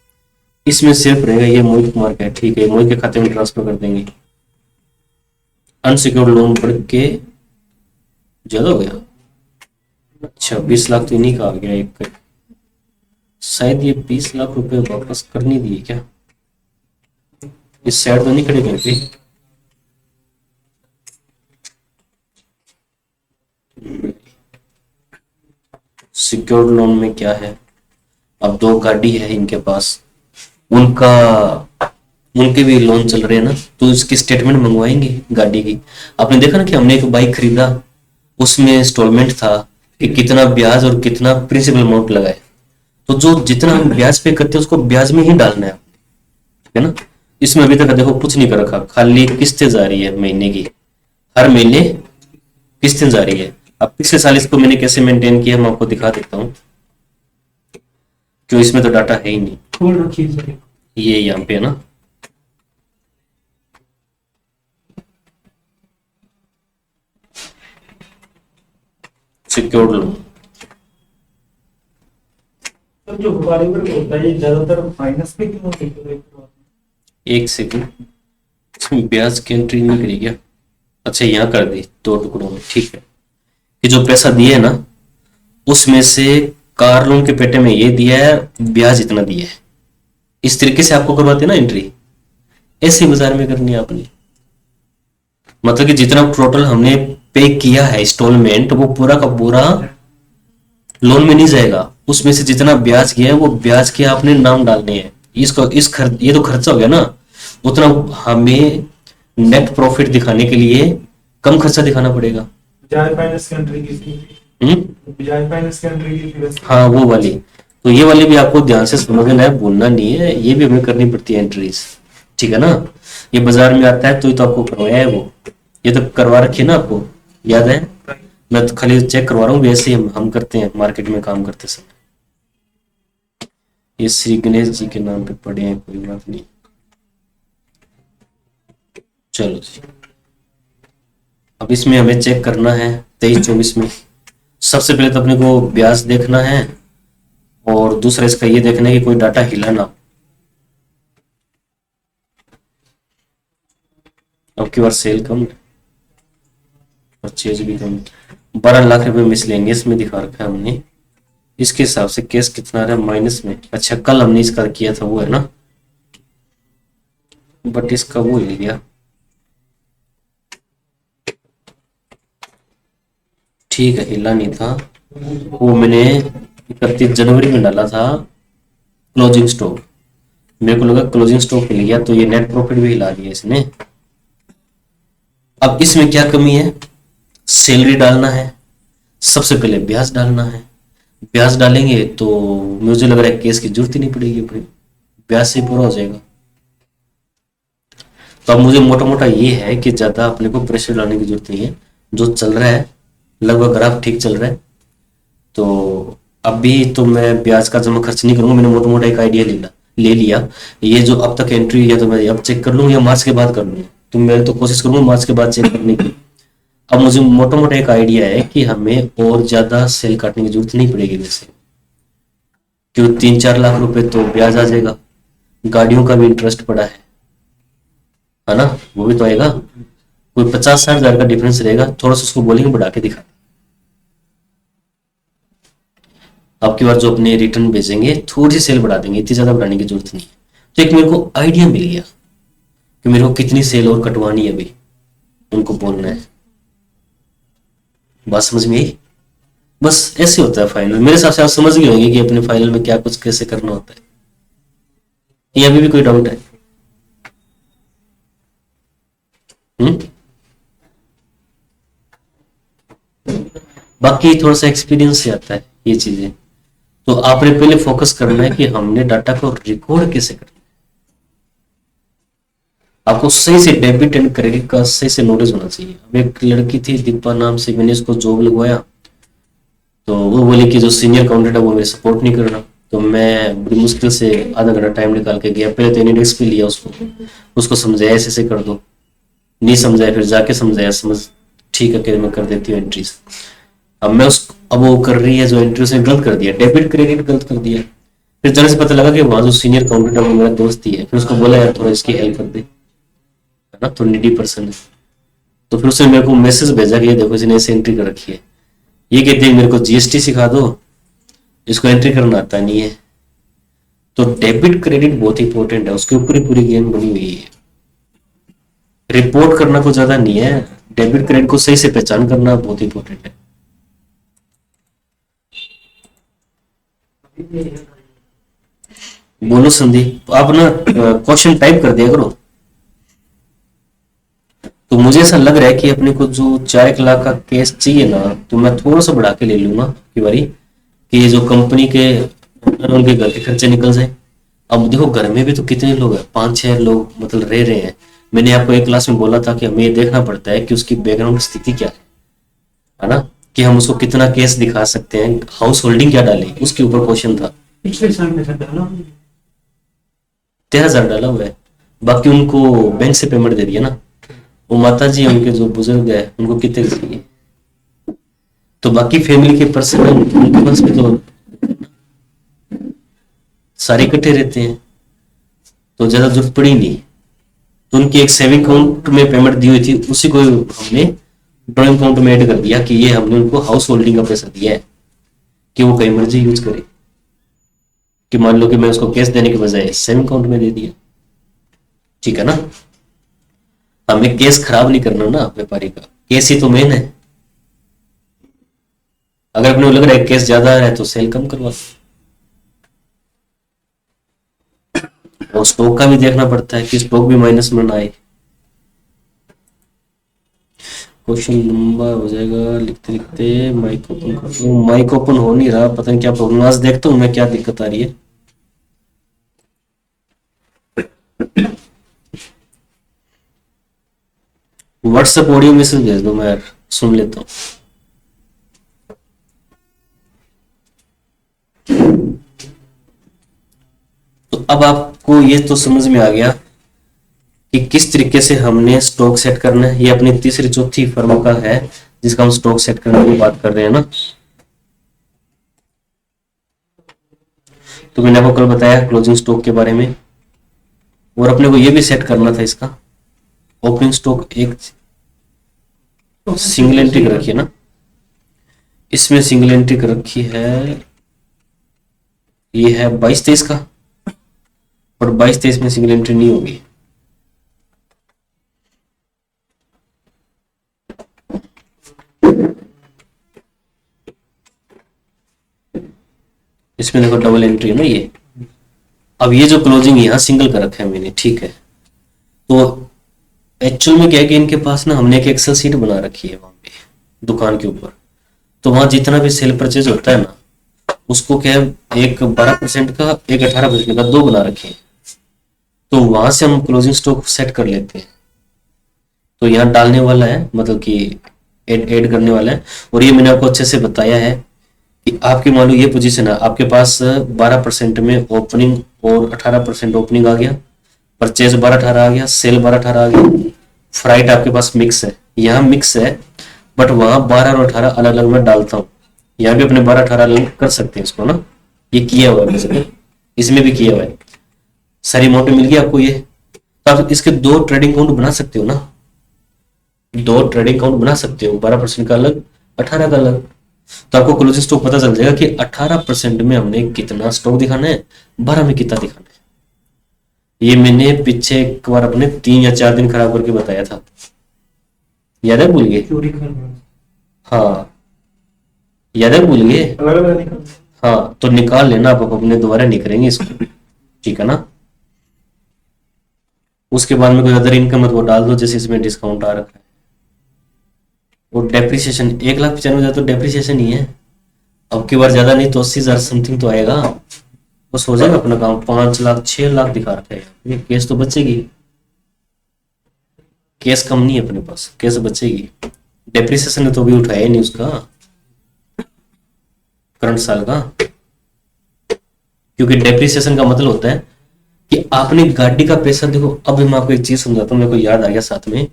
इसमें सिर्फ रहेगा ये मोहित कुमार का है, ठीक है, मोहित के खाते में ट्रांसफर कर देंगे। अनसिक्योर्ड लोन बढ़ के ज्यादा हो गया, अच्छा 20 लाख तो इन्हीं का आ गया एक का। शायद ये 20 लाख रुपए वापस कर नहीं दिए क्या, इस साइड तो नहीं खड़े कहीं पे। सिक्योर्ड लोन में क्या है, अब 2 गाड़ी है इनके पास, उनका उनके भी लोन चल रहे हैं ना, तो इसकी स्टेटमेंट मंगवाएंगे गाड़ी की। आपने देखा ना कि हमने एक बाइक खरीदा, उसमें इंस्टॉलमेंट था कि कितना ब्याज और कितना प्रिंसिपल अमाउंट लगाए, तो जो जितना हम ब्याज पे करते हैं उसको ब्याज में ही डालना है, ठीक है ना। इसमें अभी तक देखो कुछ नहीं कर रखा, खाली किस्तें जा रही है महीने की, हर महीने किस्तें जा रही है। अब पिछले साल इसको मैंने कैसे मेंटेन किया मैं आपको दिखा देता हूँ, क्यों इसमें तो डाटा है ही नहीं। खोल रखिए सर, ये यहाँ पे है ना, सिक्योर्ड लोन, सर जो वेरिएबल होता है ये ज्यादातर फाइनेंस पे क्यों होता है? एक सेकंड, इसमें ब्याज की एंट्री नहीं करी क्या, अच्छा यहाँ कर दी 2 टुकड़ों में, ठीक है। कि जो पैसा दिए है ना उसमें से कार लोन के पेटे में ये दिया है, ब्याज इतना दिया है, इस तरीके से आपको करवाते ना एंट्री, ऐसे बाजार में करनी है आपने। मतलब कि जितना टोटल हमने पे किया है इंस्टॉलमेंट वो पूरा का पूरा लोन में नहीं जाएगा, उसमें से जितना ब्याज गया है वो ब्याज के आपने नाम डालने हैं। इसको ये तो खर्चा हो गया ना, उतना हमें नेट प्रॉफिट दिखाने के लिए कम खर्चा दिखाना पड़ेगा। बजाज फाइनेंस की एंट्री की थी, बजाज फाइनेंस की एंट्री की थी। हाँ वो वाली, तो ये वाली भी आपको ध्यान से समझना है, भूलना नहीं है, ये भी हमें करनी पड़ती है एंट्रीज, ठीक है ना। ये बाजार में आता है तो आपको करवाया है वो, ये तो करवा रखी है ना आपको, याद है। मैं तो खाली चेक करवा रहा हूँ, वैसे हम करते हैं मार्केट में काम करते समय। ये श्री गणेश जी के नाम पे पड़े हैं, कोई बात नहीं, चलो जी। अब इसमें हमें चेक करना है 23-24 में, सबसे पहले तो अपने को ब्याज देखना है और दूसरा इसका ये देखना है कि कोई डाटा हिला ना। अब की बार सेल कम, परचेज भी कम, 12 लाख रुपए मिसलेनियस में दिखा रखा है हमने। इसके हिसाब से केस कितना रहा माइनस में, अच्छा कल हमने इसका किया था वो है ना, बट इसका वो हिल गया, ठीक है हिला नहीं था वो, मैंने 31 जनवरी में डाला था क्लोजिंग स्टॉक, मेरे को लगा क्लोजिंग स्टॉक हिल गया तो ये नेट प्रॉफिट भी हिला दिया इसने। अब इसमें क्या कमी है, सैलरी डालना है, सबसे पहले ब्याज डालना है, ब्याज डालेंगे तो मुझे लग रहा है केस की जरूरत ही नहीं पड़ेगी, अपनी ब्याज से ही पूरा हो जाएगा। तो अब मुझे मोटा मोटा ये है कि ज़्यादा अपने को प्रेशर लाने की जरूरत नहीं है, जो चल रहा है लगभग ग्राफ ठीक चल रहा है। तो अभी तो मैं ब्याज का जमा खर्च नहीं करूंगा, मैंने मोटा मोटा एक आइडिया ले लिया। ये जो अब तक एंट्री या तो मैं अब चेक कर लूंगा या मार्च के बाद कर लूंगा, तो मैं तो कोशिश करूंगा मार्च के बाद चेक करने की। अब मुझे मोटा मोटा एक आइडिया है कि हमें और ज़्यादा सेल काटने की जरूरत नहीं पड़ेगी वैसे, क्यों 3-4 लाख रुपए तो ब्याज आ जाएगा, गाड़ियों का भी इंटरेस्ट पड़ा है ना, वो भी तो आएगा। कोई 50-60 हज़ार का डिफरेंस रहेगा, थोड़ा सा उसको बोलेंगे बढ़ा के दिखा। अब की बार जो अपने रिटर्न भेजेंगे थोड़ी सी सेल बढ़ा देंगे, इतनी ज्यादा बढ़ाने की जरूरत नहीं है। तो एक मेरे को आइडिया मिल गया कि मेरे को कितनी सेल और कटवानी है, अभी उनको बोलना है। बात समझ में आई? बस ऐसे होता है फाइनल, मेरे हिसाब से आप समझ गए होंगे कि अपने फाइनल में क्या कुछ कैसे करना होता है। ये अभी भी कोई डाउट है? हम्म। बाकी थोड़ा सा एक्सपीरियंस से आता है ये चीजें। तो आपने पहले फोकस करना है कि हमने डाटा को रिकॉर्ड कैसे करना है। आपको सही से डेबिट एंड क्रेडिट का सही से नॉलेज होना चाहिए। अब एक लड़की थी दीपा नाम से, मैंने इसको जॉब लगवाया, तो वो बोली कि जो सीनियर अकाउंटेंट है वो मेरे सपोर्ट नहीं कर रहा। तो मैं बड़ी मुश्किल से आधा घंटा टाइम निकाल के गया, पहले तो एनीडेक्स पे लिया उसको समझाया ऐसे ऐसे कर दो, नहीं समझाया, फिर जाके समझाया, समझ ठीक है कि मैं कर देती हूँ एंट्रीज। अब वो कर रही है जो एंट्री, उसने गलत कर दिया, डेबिट क्रेडिट गलत कर दिया। फिर जरा से पता लगा कि वहां जो सीनियर अकाउंटेंट है वो मेरा दोस्त ही है, फिर उसको बोला यार थोड़ा इसकी हेल्प कर दे, है ना, तो नीडी पर्सन है। तो फिर उसने मेरे को मैसेज भेजा कि ये देखो इसने ऐसे एंट्री कर रखी है, ये कहते हैं मेरे को जीएसटी सिखा दो, इसको एंट्री करना आता नहीं है। तो डेबिट क्रेडिट बहुत इंपॉर्टेंट है, उसके ऊपर ही पूरी गेम बनी हुई है। रिपोर्ट करना कुछ ज्यादा नहीं है, डेबिट क्रेडिट को सही से पहचान करना बहुत इंपॉर्टेंट है। बोलो संदीप, आप ना क्वेश्चन टाइप कर दिया करो। तो मुझे ऐसा लग रहा है कि अपने को जो 4 लाख का केस चाहिए ना, तो मैं थोड़ा सा बढ़ा के ले लूंगा की बारी, कि ये जो कंपनी के उनके घर के खर्चे निकल जाए। अब देखो घर में भी तो कितने लोग हैं, 5-6 लोग मतलब रह रहे हैं। मैंने आपको एक क्लास में बोला था कि हमें ये देखना पड़ता है कि उसकी बैकग्राउंड स्थिति क्या है ना, कि हम उसको कितना केस दिखा सकते हैं, हाउस होल्डिंग क्या डाले, उसके ऊपर क्वेश्चन था। पिछले साल में डाला 13,000 डाला हुआ है, बाकी उनको बैंक से पेमेंट दे दिया ना। वो माता जी उनके जो बुजुर्ग है उनको कितने चाहिए, तो बाकी फैमिली के पर्सन उनके पास भी तो सारे इकट्ठे रहते हैं, तो ज्यादा जरूरत पड़ी नहीं। तो उनकी एक सेविंग अकाउंट में पेमेंट दी हुई थी, उसी को हमने ड्रॉइंग अकाउंट में ऐड कर दिया कि ये हमने उनको हाउस होल्डिंग का पैसा दिया है कि वो कहीं मर्जी यूज करे। कि मान लो कि मैं उसको कैश देने के बजाय सेविंग अकाउंट में दे दिया, ठीक है ना। हमें केस खराब नहीं करना ना व्यापारी का, केस ही तो मेन है। अगर अपने को लग रहा है केस ज्यादा है तो सेल कम करवा। और स्टॉक का भी देखना पड़ता है कि स्टॉक भी माइनस में ना आए। क्वेश्चन लंबा हो जाएगा लिखते लिखते। माइक ओपन कर दो, माइक ओपन हो नहीं रहा, पता नहीं क्या प्रॉब्लम। आज देखता हूँ मैं क्या दिक्कत आ रही है। व्हाट्सएप ऑडियो मैसेज भेज दो, मैं यार सुन लेता हूँ। तो अब आपको ये तो समझ में आ गया कि किस तरीके से हमने स्टॉक सेट करना है। ये अपनी तीसरी चौथी फर्म का है जिसका हम स्टॉक सेट करने की बात कर रहे हैं ना। तो मैंने आपको कल बताया क्लोजिंग स्टॉक के बारे में, और अपने को ये भी सेट करना था इसका ओपनिंग स्टॉक। एक सिंगल एंट्री कर रखी है ना, इसमें सिंगल एंट्री कर रखी है, ये है 22-23 का, और 22-23 में सिंगल एंट्री नहीं होगी। इसमें देखो डबल एंट्री है ना ये। अब ये जो क्लोजिंग यहाँ सिंगल कर रखा है मैंने, ठीक है। तो एक्चुअल में क्या है कि इनके पास ना हमने एक एक्सेल सीट बना रखी है वहां पे दुकान के ऊपर। तो वहां जितना भी सेल परचेज होता है ना, उसको क्या है, एक 12% का एक 18% का दो बना रखे हैं, तो वहां से हम क्लोजिंग स्टॉक सेट कर लेते हैं। तो यहाँ डालने वाला है, मतलब कि ऐड करने वाला है। और ये मैंने आपको अच्छे से बताया है कि आपकी मान लो ये पोजीशन है, आपके पास 12% में ओपनिंग और 18% ओपनिंग आ गया, परचेज 12-18 आ गया, सेल 12-18 आ गया, फ्राइट आपके पास मिक्स है, यहाँ मिक्स है, बट वहां 12 और 18 अलग अलग मैं डालता हूँ। यहाँ भी अपने 12-18 अलग कर सकते हैं इसको ना, ये किया हुआ है वैसे, इसमें भी किया हुआ है, सारी अमाउंट मिल गई आपको ये। तो आप इसके दो ट्रेडिंग अकाउंट बना सकते हो ना, दो ट्रेडिंग अकाउंट बना सकते हो, 12% का अलग, 18 का अलग। तो आपको क्लोजिंग स्टॉक पता चल जाएगा कि 18% में हमने कितना स्टॉक दिखाना है, 12 में कितना दिखाना है। ये मैंने पीछे एक बार अपने 3 या 4 दिन खराब करके बताया था, याद है, भूल गए? चोरी कर रहे हैं। हाँ याद है, भूल गए? अलग अलग निकल। हाँ तो निकाल लेना, आप अपने दोबारा नहीं करेंगे इसको, ठीक है ना। उसके बाद में कोई अदर इनकम है तो वो डाल दो, जैसे इसमें डिस्काउंट आ रखा है। और डेप्रिसिएशन 1,95,000 तो डेप्रिसिएशन ही है, अब की बार ज्यादा नहीं तो 80,000 समथिंग तो आएगा, बस हो जाएगा अपना काम। 5 लाख 6 लाख दिखा रखा है, ये केस तो बचेगी, केस कम नहीं है अपने पास, केस बचेगी। डेप्रिसिएशन ने तो भी उठाया ही नहीं उसका करंट साल का, क्योंकि डेप्रिसिएशन का मतलब होता है कि आपने गाड़ी का पैसा, देखो अब मैं आपको एक चीज समझाता हूँ, मेरे को याद आ गया साथ में,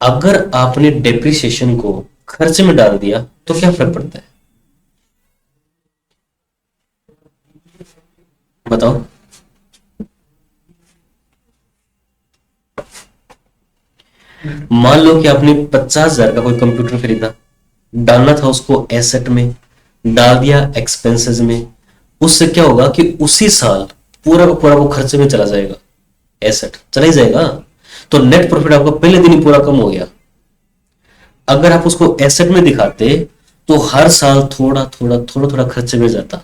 अगर आपने डेप्रिसिएशन को खर्च में डाल दिया तो क्या फर्क पड़ता है, बताओ? मान लो कि आपने 50,000 का कोई कंप्यूटर खरीदा, डालना था उसको एसेट में, डाल दिया एक्सपेंसेस में, उससे क्या होगा कि उसी साल पूरा का पूरा वो खर्चे में चला जाएगा, एसेट चला ही जाएगा, तो नेट प्रॉफिट आपका पहले दिन ही पूरा कम हो गया। अगर आप उसको एसेट में दिखाते तो हर साल थोड़ा थोड़ा थोड़ा थोड़ा खर्चे में जाता,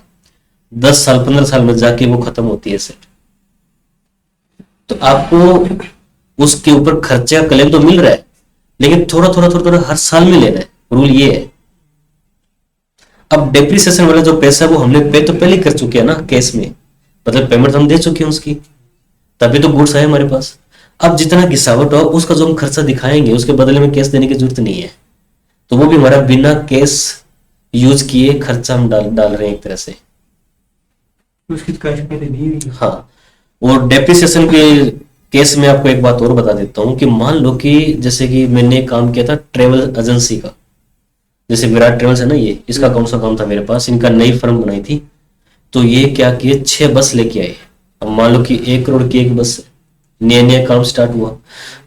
10 साल 15 साल में जाके वो खत्म होती है एसेट। तो आपको उसके ऊपर खर्चे का क्लेम तो मिल रहा है, लेकिन थोड़ा थोड़ा थोड़ा थोड़ा हर साल में लेना है, रूल ये है। अब डेप्रिसिएशन वाला जो पैसा है वो हमने पे तो पहले कर चुके हैं ना कैश में, मतलब पेमेंट हम दे चुके हैं उसकी, तभी तो गुड्स आए हमारे पास। अब जितना गिसावट हो उसका जो हम खर्चा दिखाएंगे उसके बदले में कैश देने की जरूरत नहीं है, तो वो भी हमारा बिना कैश यूज किए खर्चा हम डाल रहे हैं एक तरह से। उसकी कैश पहले दी हुई है। हाँ, और डेप्रिसिएशन के केस में आपको एक बात और बता देता हूँ कि मान लो कि जैसे कि मैंने काम किया था ट्रेवल एजेंसी का, जैसे विराट ट्रेवल्स है ना, ये इसका कौन सा काम था मेरे पास, इनका नई फर्म बनाई थी, तो ये क्या किए 6 बस लेके आए। अब मान लो कि 1 करोड़ की एक बस, नया नया काम स्टार्ट हुआ,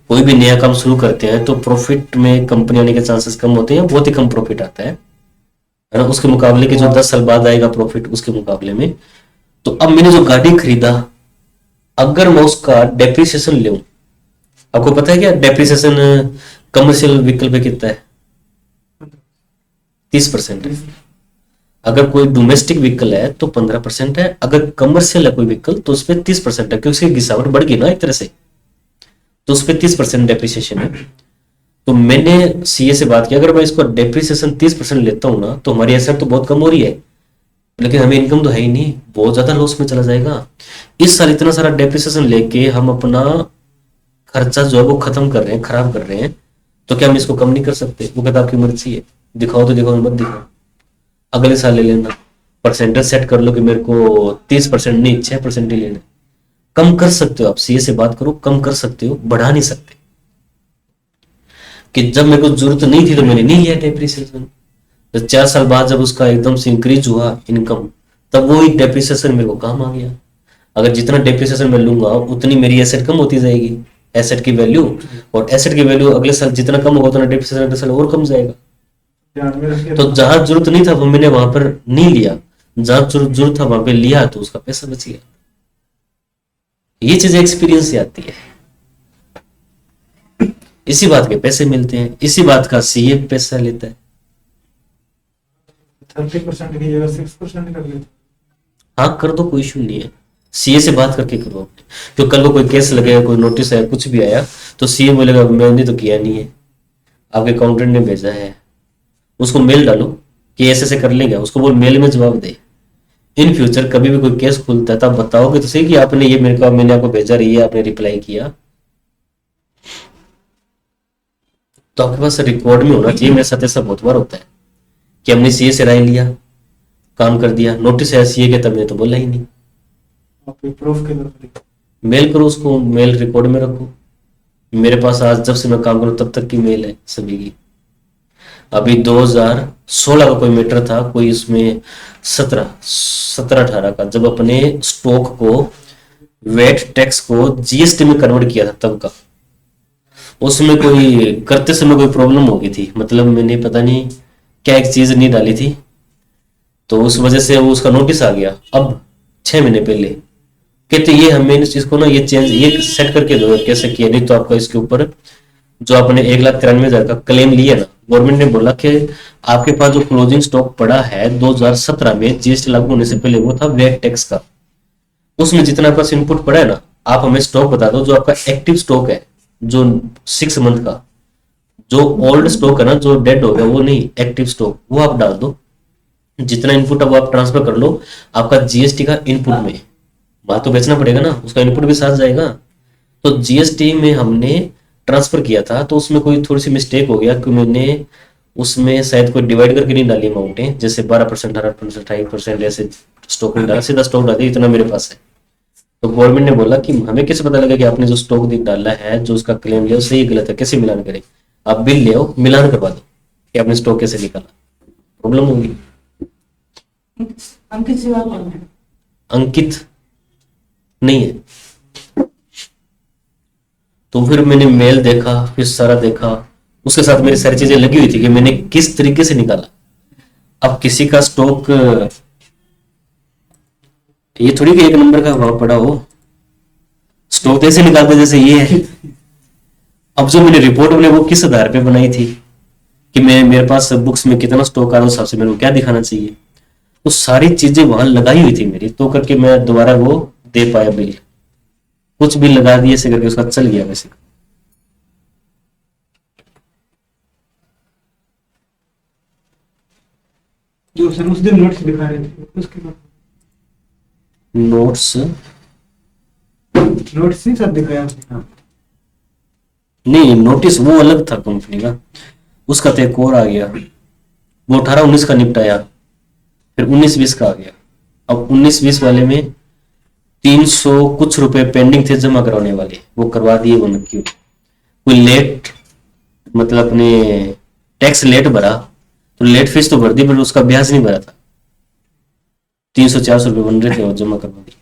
कोई भी नया काम शुरू करते हैं तो प्रॉफिट में कंपनी आने के चांसेस कम होते हैं, बहुत ही कम प्रॉफिट आता है ना, उसके मुकाबले के जो 10 साल बाद आएगा प्रॉफिट उसके मुकाबले में। तो अब मैंने जो गाड़ी खरीदा, अगर मैं उसका डेप्रिसिएशन लूं, आपको पता है क्या डेप्रिसिएशन कमर्शियल व्हीकल पे कितना है? 30% है। अगर कोई डोमेस्टिक व्हीकल है तो 15% है, अगर कमर्शियल है कोई व्हीकल तो उस पर 30% है, क्योंकि उसकी गिसावट बढ़ गई ना एक तरह से, तो उस पर 30% डेप्रिसिएशन है। तो मैंने सीए से बात की, अगर मैं इसको डेप्रिसिएशन 30% लेता हूं ना तो हमारी एसेट तो बहुत कम हो रही है, लेकिन हमें इनकम तो है ही नहीं, बहुत ज्यादा लॉस में चला जाएगा। इस साल इतना सारा डेप्रिसिएशन लेके हम अपना खर्चा जो है वो खत्म कर रहे हैं, खराब कर रहे हैं, तो क्या हम इसको कम नहीं कर सकते? वो कहता आपकी मर्जी है, दिखाओ तो दिखाओ, मत दिखाओ, अगले साल ले लेना। परसेंटेज सेट कर लो कि मेरे को 30% नहीं 6% ही लेना। कम कर सकते हो आप, सीए से बात करो, कम कर सकते हो, बढ़ा नहीं सकते। कि जब मेरे को जरूरत नहीं थी तो मैंने नहीं लिया डेप्रिसिएशन, तो 4 साल बाद जब उसका एकदम से इंक्रीज हुआ इनकम, तब वो ही डेप्रिसिएशन मेरे को काम आ गया। अगर जितना डेप्रिसिएशन मैं लूंगा उतनी मेरी एसेट कम होती जाएगी, एसेट की वैल्यू, और एसेट की वैल्यू अगले साल जितना कम होगा उतना डेप्रिसिएशन अगले साल और कम जाएगा। ध्यान में रखिए। तो जहां जरूरत नहीं था वो मैंने वहां पर नहीं लिया, जहां जरूरत था वहां पे लिया, तो उसका पैसा बच गया। ये चीजें एक्सपीरियंस से आती है, इसी बात के पैसे मिलते हैं, इसी बात का सीए पैसा लेता है। 30% की जगह 6% कर लेते। हाँ कर दो, कोई इशू नहीं है, सीए से बात करके करो अपने। तो कल को कोई केस लगेगा, कोई नोटिस आया, कुछ भी आया, तो सीए बोलेगा मैंने तो किया नहीं है, आपके अकाउंटेंट ने भेजा है, उसको मेल डालो कि ऐसे ऐसे कर लेगा, उसको बोल मेल में जवाब दे। इन फ्यूचर कभी भी कोई केस खुलता है तब बताओगे तो सही कि आपने ये मेरे को, मैंने आपको भेजा, रही है आपने रिप्लाई किया, तो आपके पास रिकॉर्ड में होना चाहिए। मेरे साथ ऐसा बहुत बार होता है कि हमने सीए से राय लिया, काम कर दिया, नोटिस है सीए के, तब मैंने तो बोला ही नहीं। आप प्रूफ के तौर पर मेल करो उसको, मेल रिकॉर्ड में रखो। मेरे पास आज जब से मैं काम करूं तब तक की मेल है सभी की। अभी 2016 का कोई मैटर था, कोई इसमें 17-18 का, जब अपने स्टॉक को, वेट टैक्स को जीएसटी में कन्वर्ट किया था तब का। उसमें कोई करते समय कोई प्रॉब्लम हो गई थी, मतलब मैंने पता नहीं क्या एक चीज नहीं डाली थी, तो उस वजह से वो उसका नोटिस आ गया। अब 6 महीने पहले कहते ये हमें इस चीज को ना, ये चेंज, ये सेट करके दो, कैसे किया, नहीं तो आपका इसके ऊपर जो आपने 1,93,000 का क्लेम लिया ना, गवर्नमेंट ने बोला कि आपके पास जो क्लोजिंग स्टॉक पड़ा है 2017 में जीएसटी लागू होने से पहले, वो था वेट टैक्स का। उसमें जितना आपका इनपुट पड़ा है ना, आप हमें स्टॉक बता दो जो आपका एक्टिव स्टॉक है, जो 6 मंथ का। जो ओल्ड स्टॉक है ना, जो डेड हो गया, वो नहीं, एक्टिव स्टॉक, वो आप डाल दो। जितना इनपुट अब आप ट्रांसफर कर लो आपका जीएसटी का इनपुट में। माल तो बेचना पड़ेगा ना, उसका इनपुट भी साथ जाएगा। तो जीएसटी में हमने ट्रांसफर किया था, तो उसमें कोई थोड़ी सी मिस्टेक हो गया कि मैंने उसमें शायद कोई डिवाइड करके नहीं डाली अमाउंटें, जैसे 12%, 18%, 28% ऐसे स्टॉक नहीं डाला, सीधा स्टॉक डाल दिया, इतना मेरे पास है। तो गवर्नमेंट ने बोला कि हमें कैसे पता लगा कि आपने जो स्टॉक डाला है, जो उसका क्लेम लिया, सही गलत है, कैसे मिलान करें। आप बिल ले आओ, मिलान करवा दो कि आपने स्टॉक कैसे निकाला, प्रॉब्लम होगी। अंकित सिवा कौन है? अंकित नहीं है। तो फिर मैंने मेल देखा, फिर सारा देखा, उसके साथ मेरी सारी चीजें लगी हुई थी कि मैंने किस तरीके से निकाला। अब किसी का स्टॉक, ये थोड़ी कि एक नंबर का भाव पड़ा हो, स्टॉक ऐसे निकालते जैसे ये है। अब जो मैंने रिपोर्ट बनी वो किस आधार पे बनाई थी कि मैं, मेरे पास बुक्स में कितना स्टॉक आ रहा है, उस हिसाब से मेरे को क्या दिखाना चाहिए, वो सारी चीजें वहां लगाई हुई थी मेरी, तो करके मैं दोबारा वो दे पाया बिल। कुछ भी लगा दिए ऐसे करके उसका चल गया वैसे। जो सर उस दिन नोट्स दिखा रहे थे उसके बाद नोट्स नोट्स नहीं सर दिखाया आपने? हाँ। नहीं, नोटिस वो अलग था कंपनी का, उसका तो एक और आ गया। वो 18-19 का निपटाया, फिर 19-20 का आ गया। अब 19-20 वाले में 300 कुछ रुपए पेंडिंग थे जमा करवाने वाले, वो करवा दिए वो नक्की। कोई लेट, मतलब अपने टैक्स लेट भरा, तो लेट फीस तो भर दी, पर उसका ब्याज नहीं भरा था। 300-400 रुपए बन रहे थे, वो जमा करवा दिए।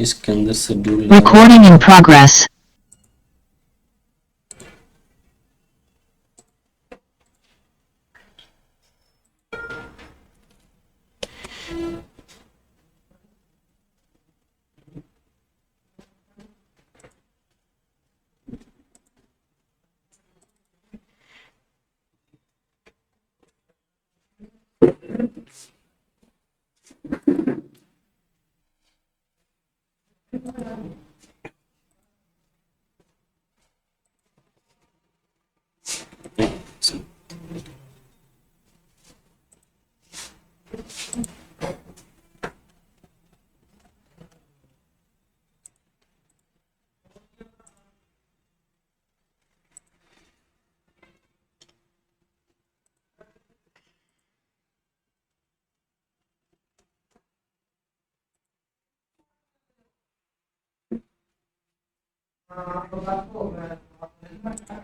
इसके अंदर शेड्यूल Recording in progress.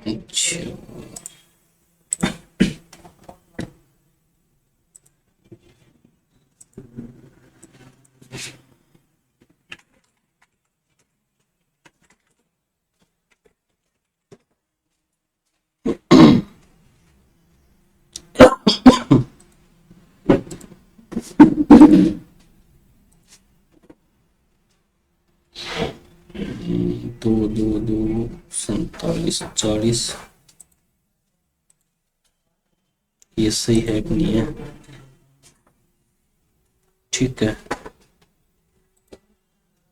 अच्छा, दो दो दो 47-40, ये सही है कि नहीं है? ठीक है,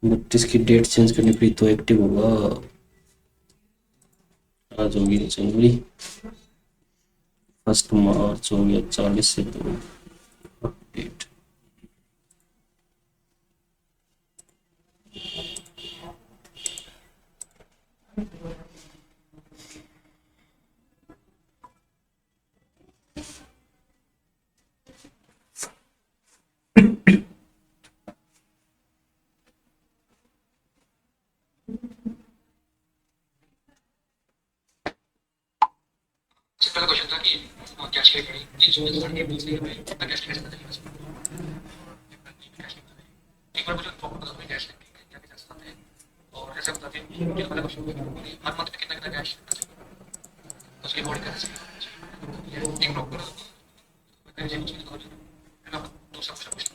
32 की डेट चेंज करनी पड़ी तो एक्टिव होगा। आज होगी जनवरी, 1 मार्च हो गया, 40 से 2 अपडेट। पहला क्वेश्चन था कि कैश के लिए कि जो रिजल्ट के बीच में कितना कैश कैसे पता चलेगा। एक बार मुझे फॉर्म बता दो कैश क्या क्या कैसे आते हैं और जैसे बताते हैं कि पहला क्वेश्चन हर मंथ में कितना कितना कैश उसकी बॉडी कैसे एक प्रॉपर है ना। दूसरा क्वेश्चन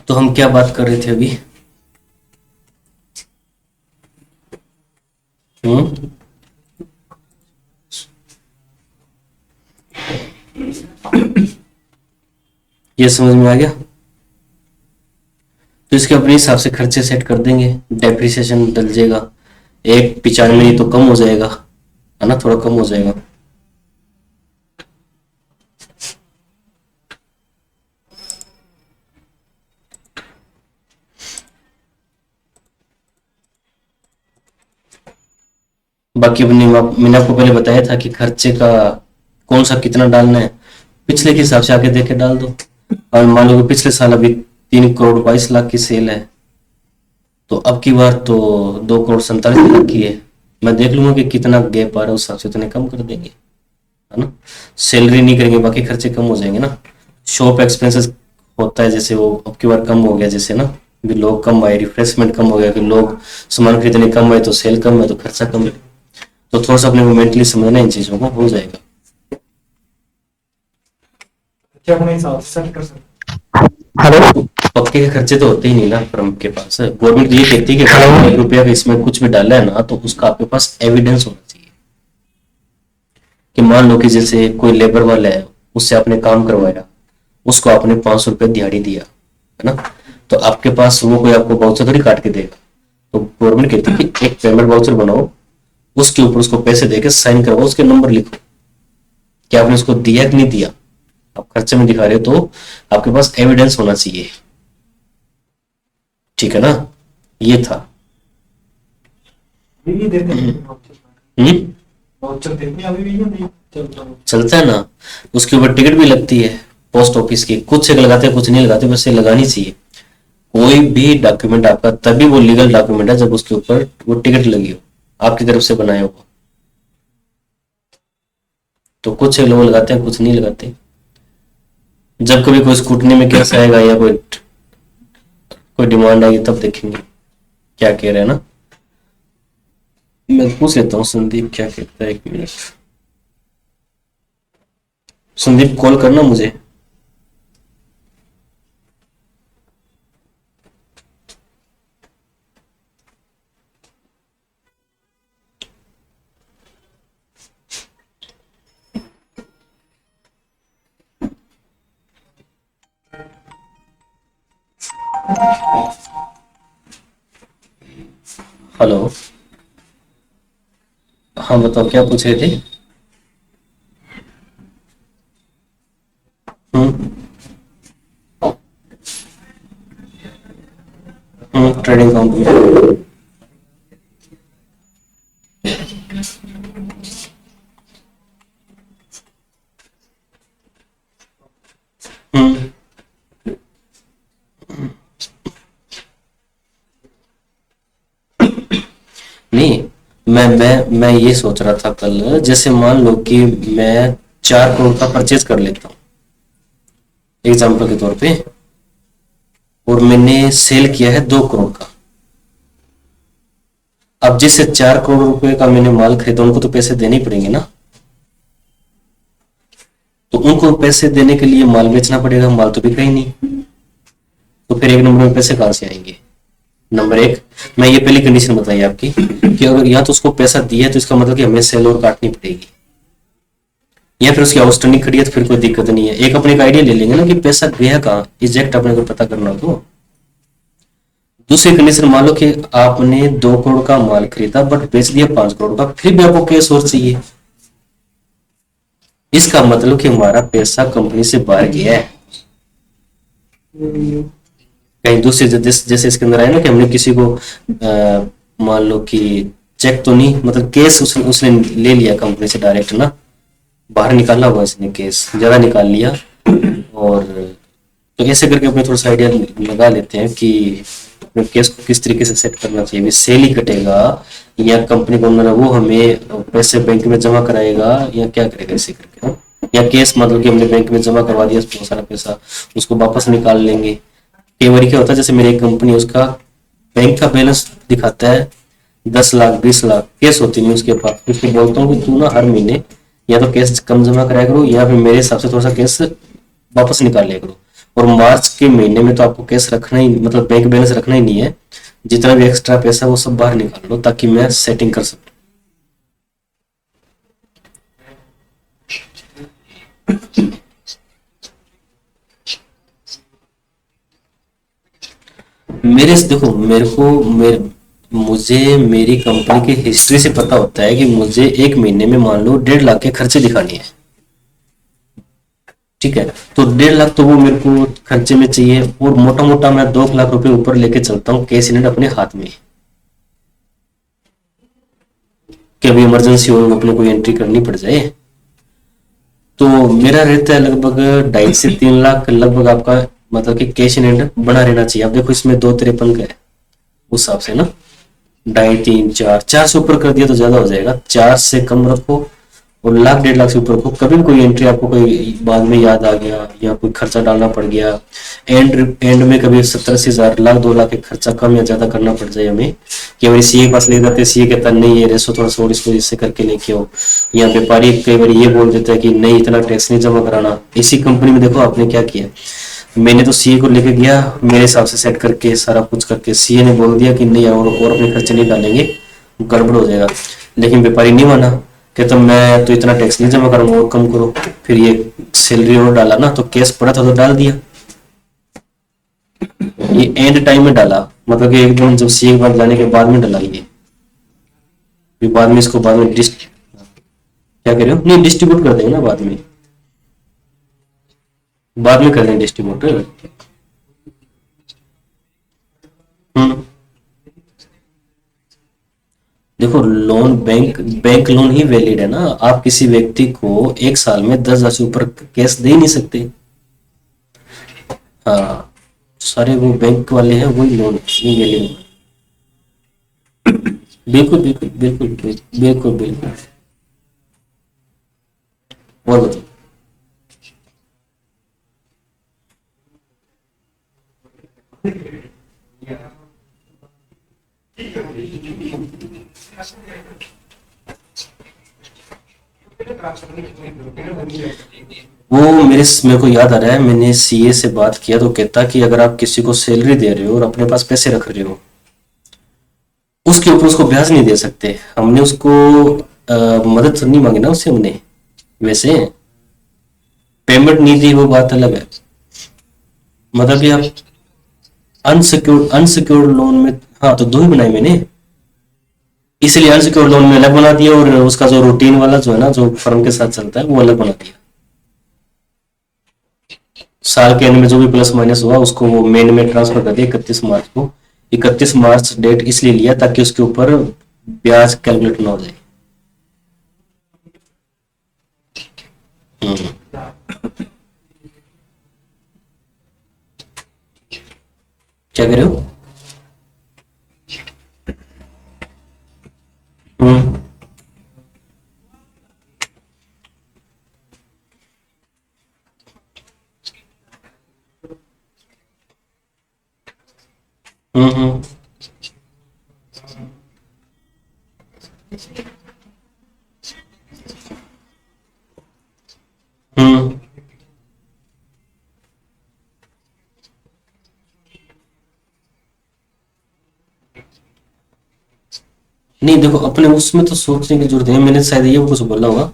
तो हम क्या बात कर रहे थे अभी? ये समझ में आ गया? तो इसके अपने हिसाब से खर्चे सेट कर देंगे, डेप्रिसिएशन डल जाएगा, 1.95 तो कम हो जाएगा, है ना, थोड़ा कम हो जाएगा। बाकी मैंने आपको पहले बताया था कि खर्चे का कौन सा कितना डालना है, पिछले के हिसाब से आके देख के डाल दो। और मान लो कि पिछले साल अभी 3 करोड़ 22 लाख की सेल है, तो अब की बार तो 2 करोड़ 47 लाख की है। मैं देख लूंगा कि कितना गैप आ रहा है, उस हिसाब से उतने कम कर देंगे, है ना। सैलरी नहीं करेंगे, बाकी खर्चे कम हो जाएंगे ना। शॉप एक्सपेंसेस होता है, जैसे वो अब की बार कम हो गया, जैसे ना भी लोग कम आए, रिफ्रेशमेंट कम हो गया, कि लोग सामान खरीदने कम आए तो सेल कम है तो खर्चा कम है। तो थोड़ा सा अपने को मेंटली समझना इन चीजों को, हो जाएगा। क्या अपने हिसाब से सेट कर सकते हेलो पक्के के खर्चे तो होते ही नहीं ना फर्म के पास। गवर्नमेंट ये कहती है कि अगर 1 रुपया का इसमें कुछ भी डाला है ना, तो उसका आपके पास एविडेंस होना चाहिए। कि मान लो कि जैसे कोई लेबर वाला है, उससे आपने काम करवाया, उसको आपने 500 रुपये दिहाड़ी दिया, है ना, तो आपके पास वो कोई आपको वाउचर थोड़ी काट के देगा। तो गवर्नमेंट कहती है कि एक पेमेंट वाउचर बनाओ, उसके ऊपर उसको पैसे देके साइन करवाओ, उसके नंबर लिखो कि आपने उसको दिया कि नहीं दिया। आप खर्चे में दिखा रहे हो तो आपके पास एविडेंस होना चाहिए, ठीक है ना। ये था। हैं, अभी भी देते हैं हम्म, वाउचर देते हैं अभी भी या नहीं चलता है? चलता है ना। उसके ऊपर टिकट भी लगती है पोस्ट ऑफिस की, कुछ से लगाते हैं कुछ नहीं लगाते, वैसे लगानी चाहिए। कोई भी डॉक्यूमेंट आपका तभी वो लीगल डॉक्यूमेंट है जब उसके ऊपर वो टिकट लगी हो, आपकी तरफ से बनाया हो। तो कुछ से लोग लगाते हैं, कुछ नहीं लगाते। जब कभी कोई स्कूटनी में केस आएगा या कोई डिमांड आएगी, तब देखेंगे क्या कह रहे हैं ना। मैं पूछ लेता हूँ संदीप क्या कहता है, 1 मिनट। संदीप कॉल करना मुझे। हेलो, हाँ बताओ क्या पूछ रहे थे। Trading company. हम्म, नहीं, मैं ये सोच रहा था कल, जैसे मान लो कि मैं 4 करोड़ का परचेज कर लेता हूँ एग्जाम्पल के तौर पे, और मैंने सेल किया है 2 करोड़ का। अब जिससे 4 करोड़ रुपए का मैंने माल खरीदा, उनको तो पैसे देने ही पड़ेंगे ना। तो उनको पैसे देने के लिए माल बेचना पड़ेगा, माल तो बिका ही नहीं, तो फिर 1 नंबर में पैसे कहां से आएंगे। नंबर एक, मैं ये पहली कंडीशन बताई आपकी कि अगर या तो उसको पैसा दिया है तो इसका मतलब कि हमें सेल और काटनी पड़ेगी, या फिर उसकी आउटस्टैंडिंग खड़ी है तो फिर कोई दिक्कत नहीं है। एक अपने एक आइडिया ले लेंगे ना कि पैसा गया कहाँ, एग्जैक्ट अपने को पता करना हो तो। दूसरी कंडीशन, मान लो कि आपने 2 करोड़ का माल खरीदा बट बेच दिया 5 करोड़ का, फिर भी आपको कैश और चाहिए, इसका मतलब कि हमारा पैसा कंपनी से बाहर गया है कहीं दूसरे, जैसे इसके अंदर आया ना कि हमने किसी को मान लो कि चेक तो नहीं, मतलब केस उसने उसने ले लिया कंपनी से डायरेक्ट ना, बाहर निकाला हुआ इसने, केस ज्यादा निकाल लिया। और तो ऐसे करके अपने थोड़ा सा आइडिया लगा लेते हैं कि अपने केस को किस तरीके से सेट करना चाहिए, सेल ही कटेगा या कंपनी को ओनर है वो हमें पैसे बैंक में जमा कराएगा या क्या करेगा, ऐसे करके ना। या केस मतलब कि हमने बैंक में जमा करवा दिया बहुत सारा पैसा, उसको वापस निकाल लेंगे। कई बार क्या होता है, जैसे मेरी एक कंपनी है, उसका बैंक का बैलेंस दिखाता है 10 लाख 20 लाख, कैश होती नहीं उसके पास, उसको बोलता हूँ कि तू ना हर महीने या तो कैश कम जमा कराया करो या फिर मेरे हिसाब से थोड़ा सा कैश वापस निकाल लिया करो। और मार्च के महीने में तो आपको कैश रखना ही, मतलब बैंक बैलेंस रखना ही नहीं है, जितना भी एक्स्ट्रा पैसा वो सब बाहर निकाल लो ताकि मैं सेटिंग कर सकूं। मेरे से देखो, मुझे मेरी कंपनी की हिस्ट्री से पता होता है कि मुझे एक महीने में मान लो 1.5 लाख के खर्चे दिखाने हैं, ठीक है। तो 1.5 लाख तो वो मेरे को खर्चे में चाहिए, और मोटा मोटा मैं 2 लाख रुपए ऊपर लेके चलता हूँ कैश इन अपने हाथ में, कि अभी इमरजेंसी हो अपने को एंट्री करनी पड़ जाए। तो मेरा रहता है लगभग 2.5 से 3 लाख लगभग आपका, मतलब कि कैश इन हैंड बना रहना चाहिए। अब देखो इसमें 2 53 का है उस हिसाब से ना, 2.5 3 4 से ऊपर कर दिया तो ज्यादा हो जाएगा, 4 से कम रखो, और लाख 1.5 लाख से ऊपर को कभी भी कोई एंट्री आपको कोई बाद में याद आ गया या कोई खर्चा डालना पड़ गया, एंड में कभी 70 80 हजार लाख 2 लाख के खर्चा कम या ज्यादा करना पड़ जाए हमें, कि भाई सीए के पास ले जाते, सीए कहता नहीं ये रेसो थोड़ा सा और इसको इससे करके लेके आओ, या व्यापारी कई बार ये बोल देता है कि नहीं इतना टैक्स नहीं जमा कराना। इसी कंपनी में देखो आपने क्या किया, मैंने तो सीए को लेके गया मेरे हिसाब से सेट करके सारा कुछ करके, सीए ने बोल दिया कि नहीं और अपने खर्चे नहीं डालेंगे, गड़बड़ हो जाएगा। लेकिन व्यापारी नहीं माना, कहता मैं तो इतना टैक्स नहीं जमा करूंगा और कम करो। फिर ये सैलरी और डाला ना, तो केस पड़ा था तो डाल दिया, ये एंड टाइम में डाला, मतलब कि एकदम जब सीए के पास जाने के बाद में डाला ये, फिर बाद में इसको बाद में क्या कह रहे हो, नहीं डिस्ट्रीब्यूट कर देंगे ना बाद में, बाद में कर देंगे डिस्ट्रीब्यूट। हम्म, देखो लोन, बैंक लोन ही वैलिड है ना, आप किसी व्यक्ति को एक साल में 10 हजार से ऊपर कैश दे ही नहीं सकते। हाँ, सारे वो बैंक वाले हैं वही लोन ही वैलिड। बिल्कुल बिल्कुल बिल्कुल बिल्कुल बिल्कुल बिल्कुल। और बताओ। वो मेरे को याद आ रहा है, मैंने सीए से बात किया तो कहता कि अगर आप किसी को सैलरी दे रहे हो और अपने पास पैसे रख रहे हो, उसके ऊपर उसको ब्याज नहीं दे सकते। हमने उसको मदद तो नहीं मांगी ना उससे हमने, वैसे पेमेंट नहीं दी वो बात अलग है, मतलब कि आप अनसिक्योर्ड अनसिक्योर्ड लोन में, हाँ तो दो ही बनाए मैंने, इसलिए अनसिक्योर्ड लोन में अलग बना दिया और उसका जो रूटीन वाला जो है ना जो फर्म के साथ चलता है वो अलग बना दिया। साल के एंड में जो भी प्लस माइनस हुआ उसको वो मेन में ट्रांसफर कर दिया 31 मार्च को। 31 मार्च डेट इसलिए लिया ताकि उसके ऊपर ब्याज कैलकुलेट ना हो जाए। हम्म, क्या कह रहे हो। हम्म हम्म। हम्म नहीं देखो, अपने उसमें तो सोचने की जरूरत है, मैंने शायद ये कुछ बोला होगा,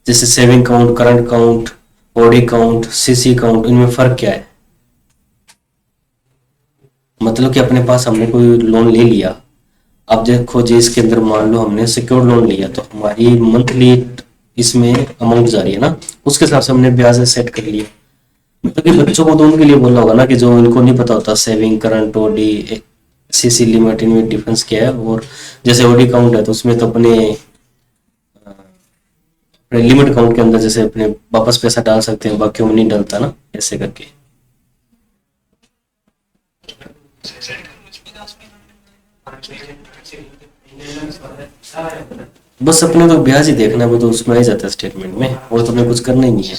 जैसे saving account, current account, OD account, CC account, इनमें फर्क क्या है? मतलब कि अपने पास हमने कोई लोन ले लिया, अब देखो जी इसके अंदर मान लो हमने सिक्योर्ड लोन लिया, तो हमारी मंथली इसमें अमाउंट जा रही है ना, उसके हिसाब से हमने ब्याज सेट कर लिया। मतलब कि बच्चों को तो उनके लिए बोलना होगा ना, कि जो इनको नहीं पता होता saving, current, OD, CC limit, इनमें डिफरेंस क्या है। और जैसे ओडी काउंट है तो उसमें तो अपने लिमिट अकाउंट के अंदर जैसे अपने वापस पैसा डाल सकते हैं, बाकी में नहीं डलता ना, ऐसे करके। बस अपने तो ब्याज ही देखना है, वो तो उसमें आ ही जाता है स्टेटमेंट में, और तो हमें कुछ करना ही नहीं है।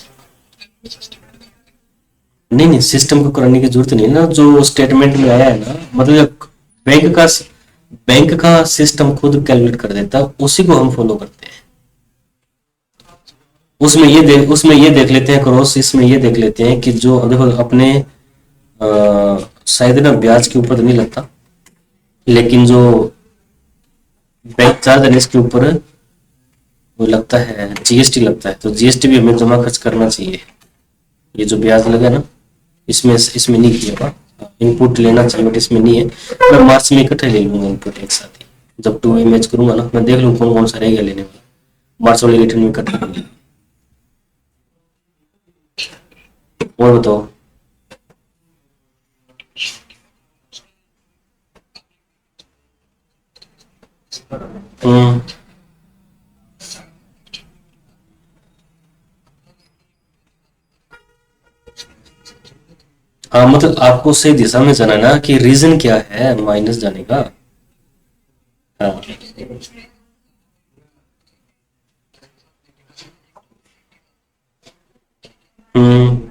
नहीं नहीं, सिस्टम को कराने की जरूरत नहीं है ना, जो स्टेटमेंट में आया है ना, मतलब बैंक का सिस्टम खुद कैलकुलेट कर देता है, उसी को हम फॉलो करते हैं। उसमें ये देख लेते हैं क्रॉस, इसमें ये देख लेते हैं कि जो देखो अपने शायद ना ब्याज के ऊपर तो नहीं लगता, लेकिन जो बैंक चार्ज है इसके ऊपर वो लगता है, जीएसटी लगता है, तो जीएसटी भी हमें जमा खर्च करना चाहिए। ये जो ब्याज लगा ना, इसमें नहीं किया होगा, इनपुट लेना चाहिए बट इसमें नहीं है। मैं मार्च में इकट्ठे ले लूंगा इनपुट एक साथ ही, जब 2 मैच करूंगा ना, मैं देख लूँ कौन कौन सा रहेगा लेने वाला, मार्च वाले रिटर्न में इकट्ठे कर लूंगा। और बताओ। हम्म। हाँ मतलब आपको सही दिशा में जाना है ना, कि रीजन क्या है माइनस जाने का। हाँ। हम्म।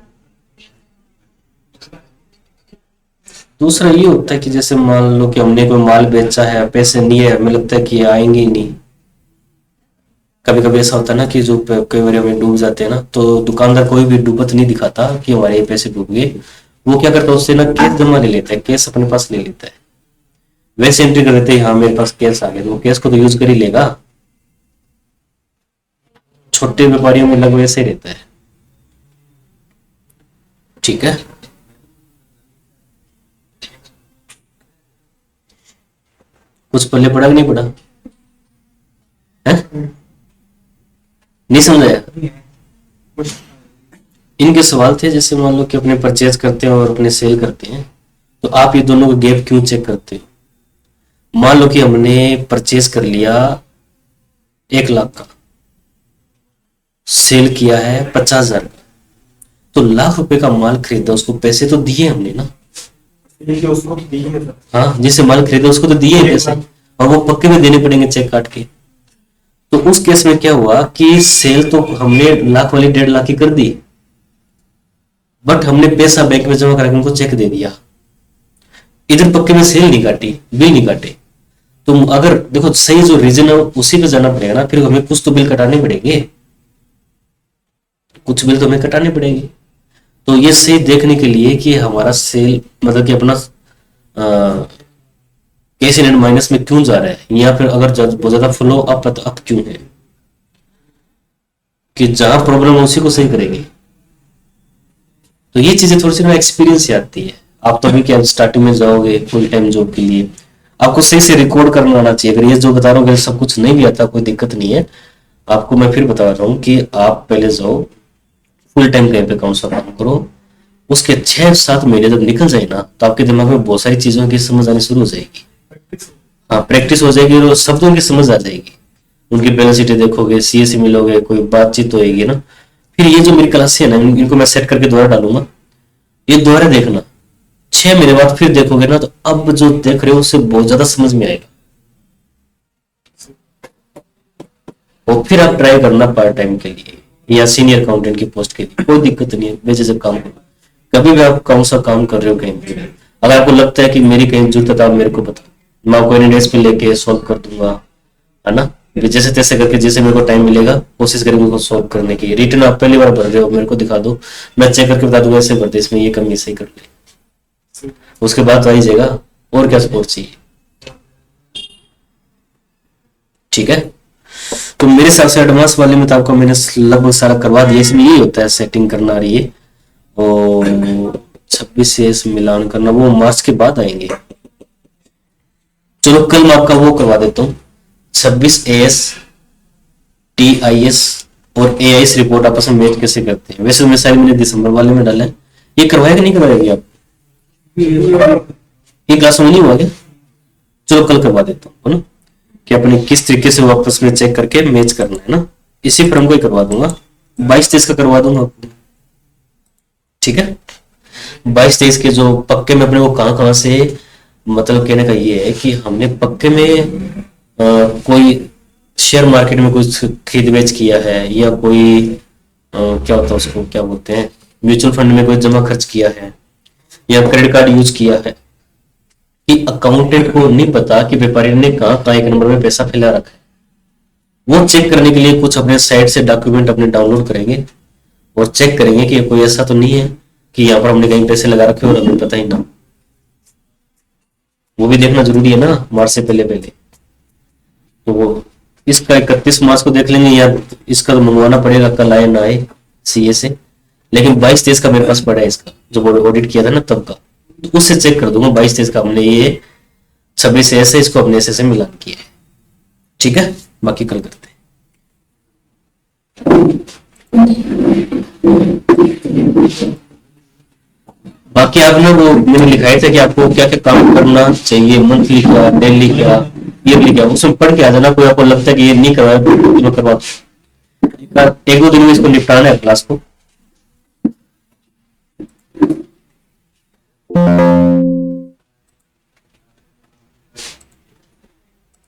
दूसरा ये होता है कि जैसे मान लो कि हमने कोई माल बेचा है, पैसे नहीं है, हमें लगता है कि आएंगे ही नहीं। कभी कभी ऐसा होता है ना कि जो कई बार हमें डूब जाते हैं ना, तो दुकानदार कोई भी डूबत नहीं दिखाता कि हमारे ये पैसे डूब गए। वो क्या करता है, उससे ना कैश जमा ले लेता है, कैश अपने पास ले लेता है, वैसे एंट्री कर देते हैं हाँ मेरे पास कैश आ गया, तो वो कैश को तो यूज कर ही लेगा। छोटे व्यापारियों में लगभग ऐसे ही रहता है। ठीक है। कुछ पल्ले पड़ा कि नहीं पड़ा है? नहीं समझाया। इनके सवाल थे, जैसे मान लो कि अपने परचेज करते हैं और अपने सेल करते हैं, तो आप ये दोनों का गैप क्यों चेक करते हो? मान लो कि हमने परचेज कर लिया 1 लाख का, सेल किया है 50,000 का, तो लाख रुपए का माल खरीदा, उसको पैसे तो दिए हमने ना। देखिए उसको दिए थे। हाँ, जिससे माल खरीदा उसको तो दिए पैसे, और वो पक्के में देने पड़ेंगे चेक काट के। तो उस केस में क्या हुआ कि सेल तो हमने लाख वाली 1.5 लाख की कर दी, बट हमने पैसा बैंक में जमा करके उनको चेक दे दिया, इधर पक्के में सेल नहीं काटी, बिल नहीं काटे। तो अगर देखो सही जो रीजन है उसी पे जाना पड़ेगा ना, फिर हमें कुछ तो बिल कटाने पड़ेंगे, कुछ बिल तो हमें कटाने पड़ेंगे। तो ये सही देखने के लिए कि हमारा सेल मतलब कि अपना कैश इन माइनस में क्यों जा रहा है, या फिर अगर बहुत ज्यादा फ्लो अप है तो अप क्यों है, कि जहां प्रॉब्लम है उसी को सही करेंगे। तो ये चीजें थोड़ी सी ना एक्सपीरियंस से आती है। आप तो अभी क्या स्टार्टिंग में जाओगे फुल टाइम जॉब के लिए, आपको सही से रिकॉर्ड करना आना चाहिए। अगर ये जो बता रहा हूँ सब कुछ नहीं भी आता, कोई दिक्कत नहीं है। आपको मैं फिर बता रहा हूँ कि आप पहले जाओ फुल टाइम कहीं पे काम करो, उसके 6-7 महीने जब निकल जाए ना, तो आपके दिमाग में बहुत सारी चीजों की समझ आनी शुरू हो जाएगी। हाँ, प्रैक्टिस हो जाएगी और शब्दों की समझ आ जाएगी। उनकी बैलेंस शीट देखोगे, सीएससी मिलोगे, कोई बातचीत होएगी ना। फिर ये जो मेरी क्लास है ना, इनको मैं सेट करके दोबारा डालूंगा, ये दोबारा देखना, 6 महीने बाद फिर देखोगे ना, तो अब जो देख रहे हो उससे बहुत ज्यादा समझ में आएगा। और फिर आप ट्राई करना पार्ट टाइम के लिए या सीनियर अकाउंटेंट की पोस्ट के लिए, कोई दिक्कत नहीं है, बेझिझक काम करो। कभी भी आप कौन सा काम कर रहे हो कहीं पे, अगर आपको लगता है कि मेरी कहीं जरूरत है तो आप मेरे को बताओ, मैं आपको एनी पे लेके सॉल्व कर दूंगा, है ना। जैसे तैसे करके जैसे मेरे को टाइम मिलेगा कोशिश करेंगे उसको सॉल्व करने की। रिटर्न आप पहली बार भर रहे हो, मेरे को दिखा दो, मैं चेक करके बता दूंगा ऐसे भर दे, इसमें ये कमी सही कर ले, उसके बाद तो आ ही जाएगा। और क्या सपोर्ट चाहिए? ठीक है। तो मेरे हिसाब से एडवांस वाले में तो आपको मैंने लगभग सारा करवा दिया। इसमें यही होता है सेटिंग करना रही है, और 26 एस मिलान करना, वो मार्च के बाद आएंगे। चलो कल मैं आपका वो करवा देता हूँ, 26 एस TIS और AIS रिपोर्ट आपस में मैच कैसे करते हैं। वैसे मैं शायद मैंने दिसंबर वाले में डाला है, ये करवाया कि नहीं करवाएगी आप? ये क्लास में नहीं हुआ क्या? चलो कल करवा देता हूँ ना, कि अपने किस तरीके से वापस में चेक करके मैच करना है ना। इसी फॉर्म को ही करवा दूंगा, 22-23 का करवा दूंगा आपको, ठीक है। 22-23 के जो पक्के में अपने को कहाँ कहाँ से, मतलब कहने का ये है कि हमने पक्के में कोई शेयर मार्केट में कुछ खरीद बेच किया है, या कोई क्या होता है उसको क्या बोलते हैं, म्यूचुअल फंड में कोई जमा खर्च किया है, या क्रेडिट कार्ड यूज किया है, कि अकाउंटेंट को नहीं पता कि व्यापारी ने कहाँ कहाँ एक नंबर में पैसा फैला रखा है। वो चेक करने के लिए कुछ अपने साइट से डॉक्यूमेंट अपने डाउनलोड करेंगे और चेक करेंगे कि कोई ऐसा तो नहीं है कि यहाँ पर हमने कहीं पैसे लगा रखे और हमें पता ही ना। वो भी देखना जरूरी है ना मार्च से पहले पहले। तो वो इसका 31 मार्च को देख लेंगे, या इसका तो मंगवाना पड़ेगा, कल आए ना आए CA से। लेकिन 22-23 का मेरे पास पड़ा है, इसका जो ऑडिट किया था ना तब का, तो उससे चेक कर दूंगा। 22-23 का हमने ये 26 ऐसे इसको अपने से मिलान किया है, ठीक है। बाकी कल करते हैं। बाकी आपने वो मैंने लिखाया था कि आपको क्या क्या काम करना चाहिए, मंथली क्या, डेली क्या, ईयरली क्या, उसमें पढ़ के आ जाना। कोई आपको लगता है कि ये नहीं करवाया तो करवा दो, 1-2 दिन में इसको निपटाना है क्लास को।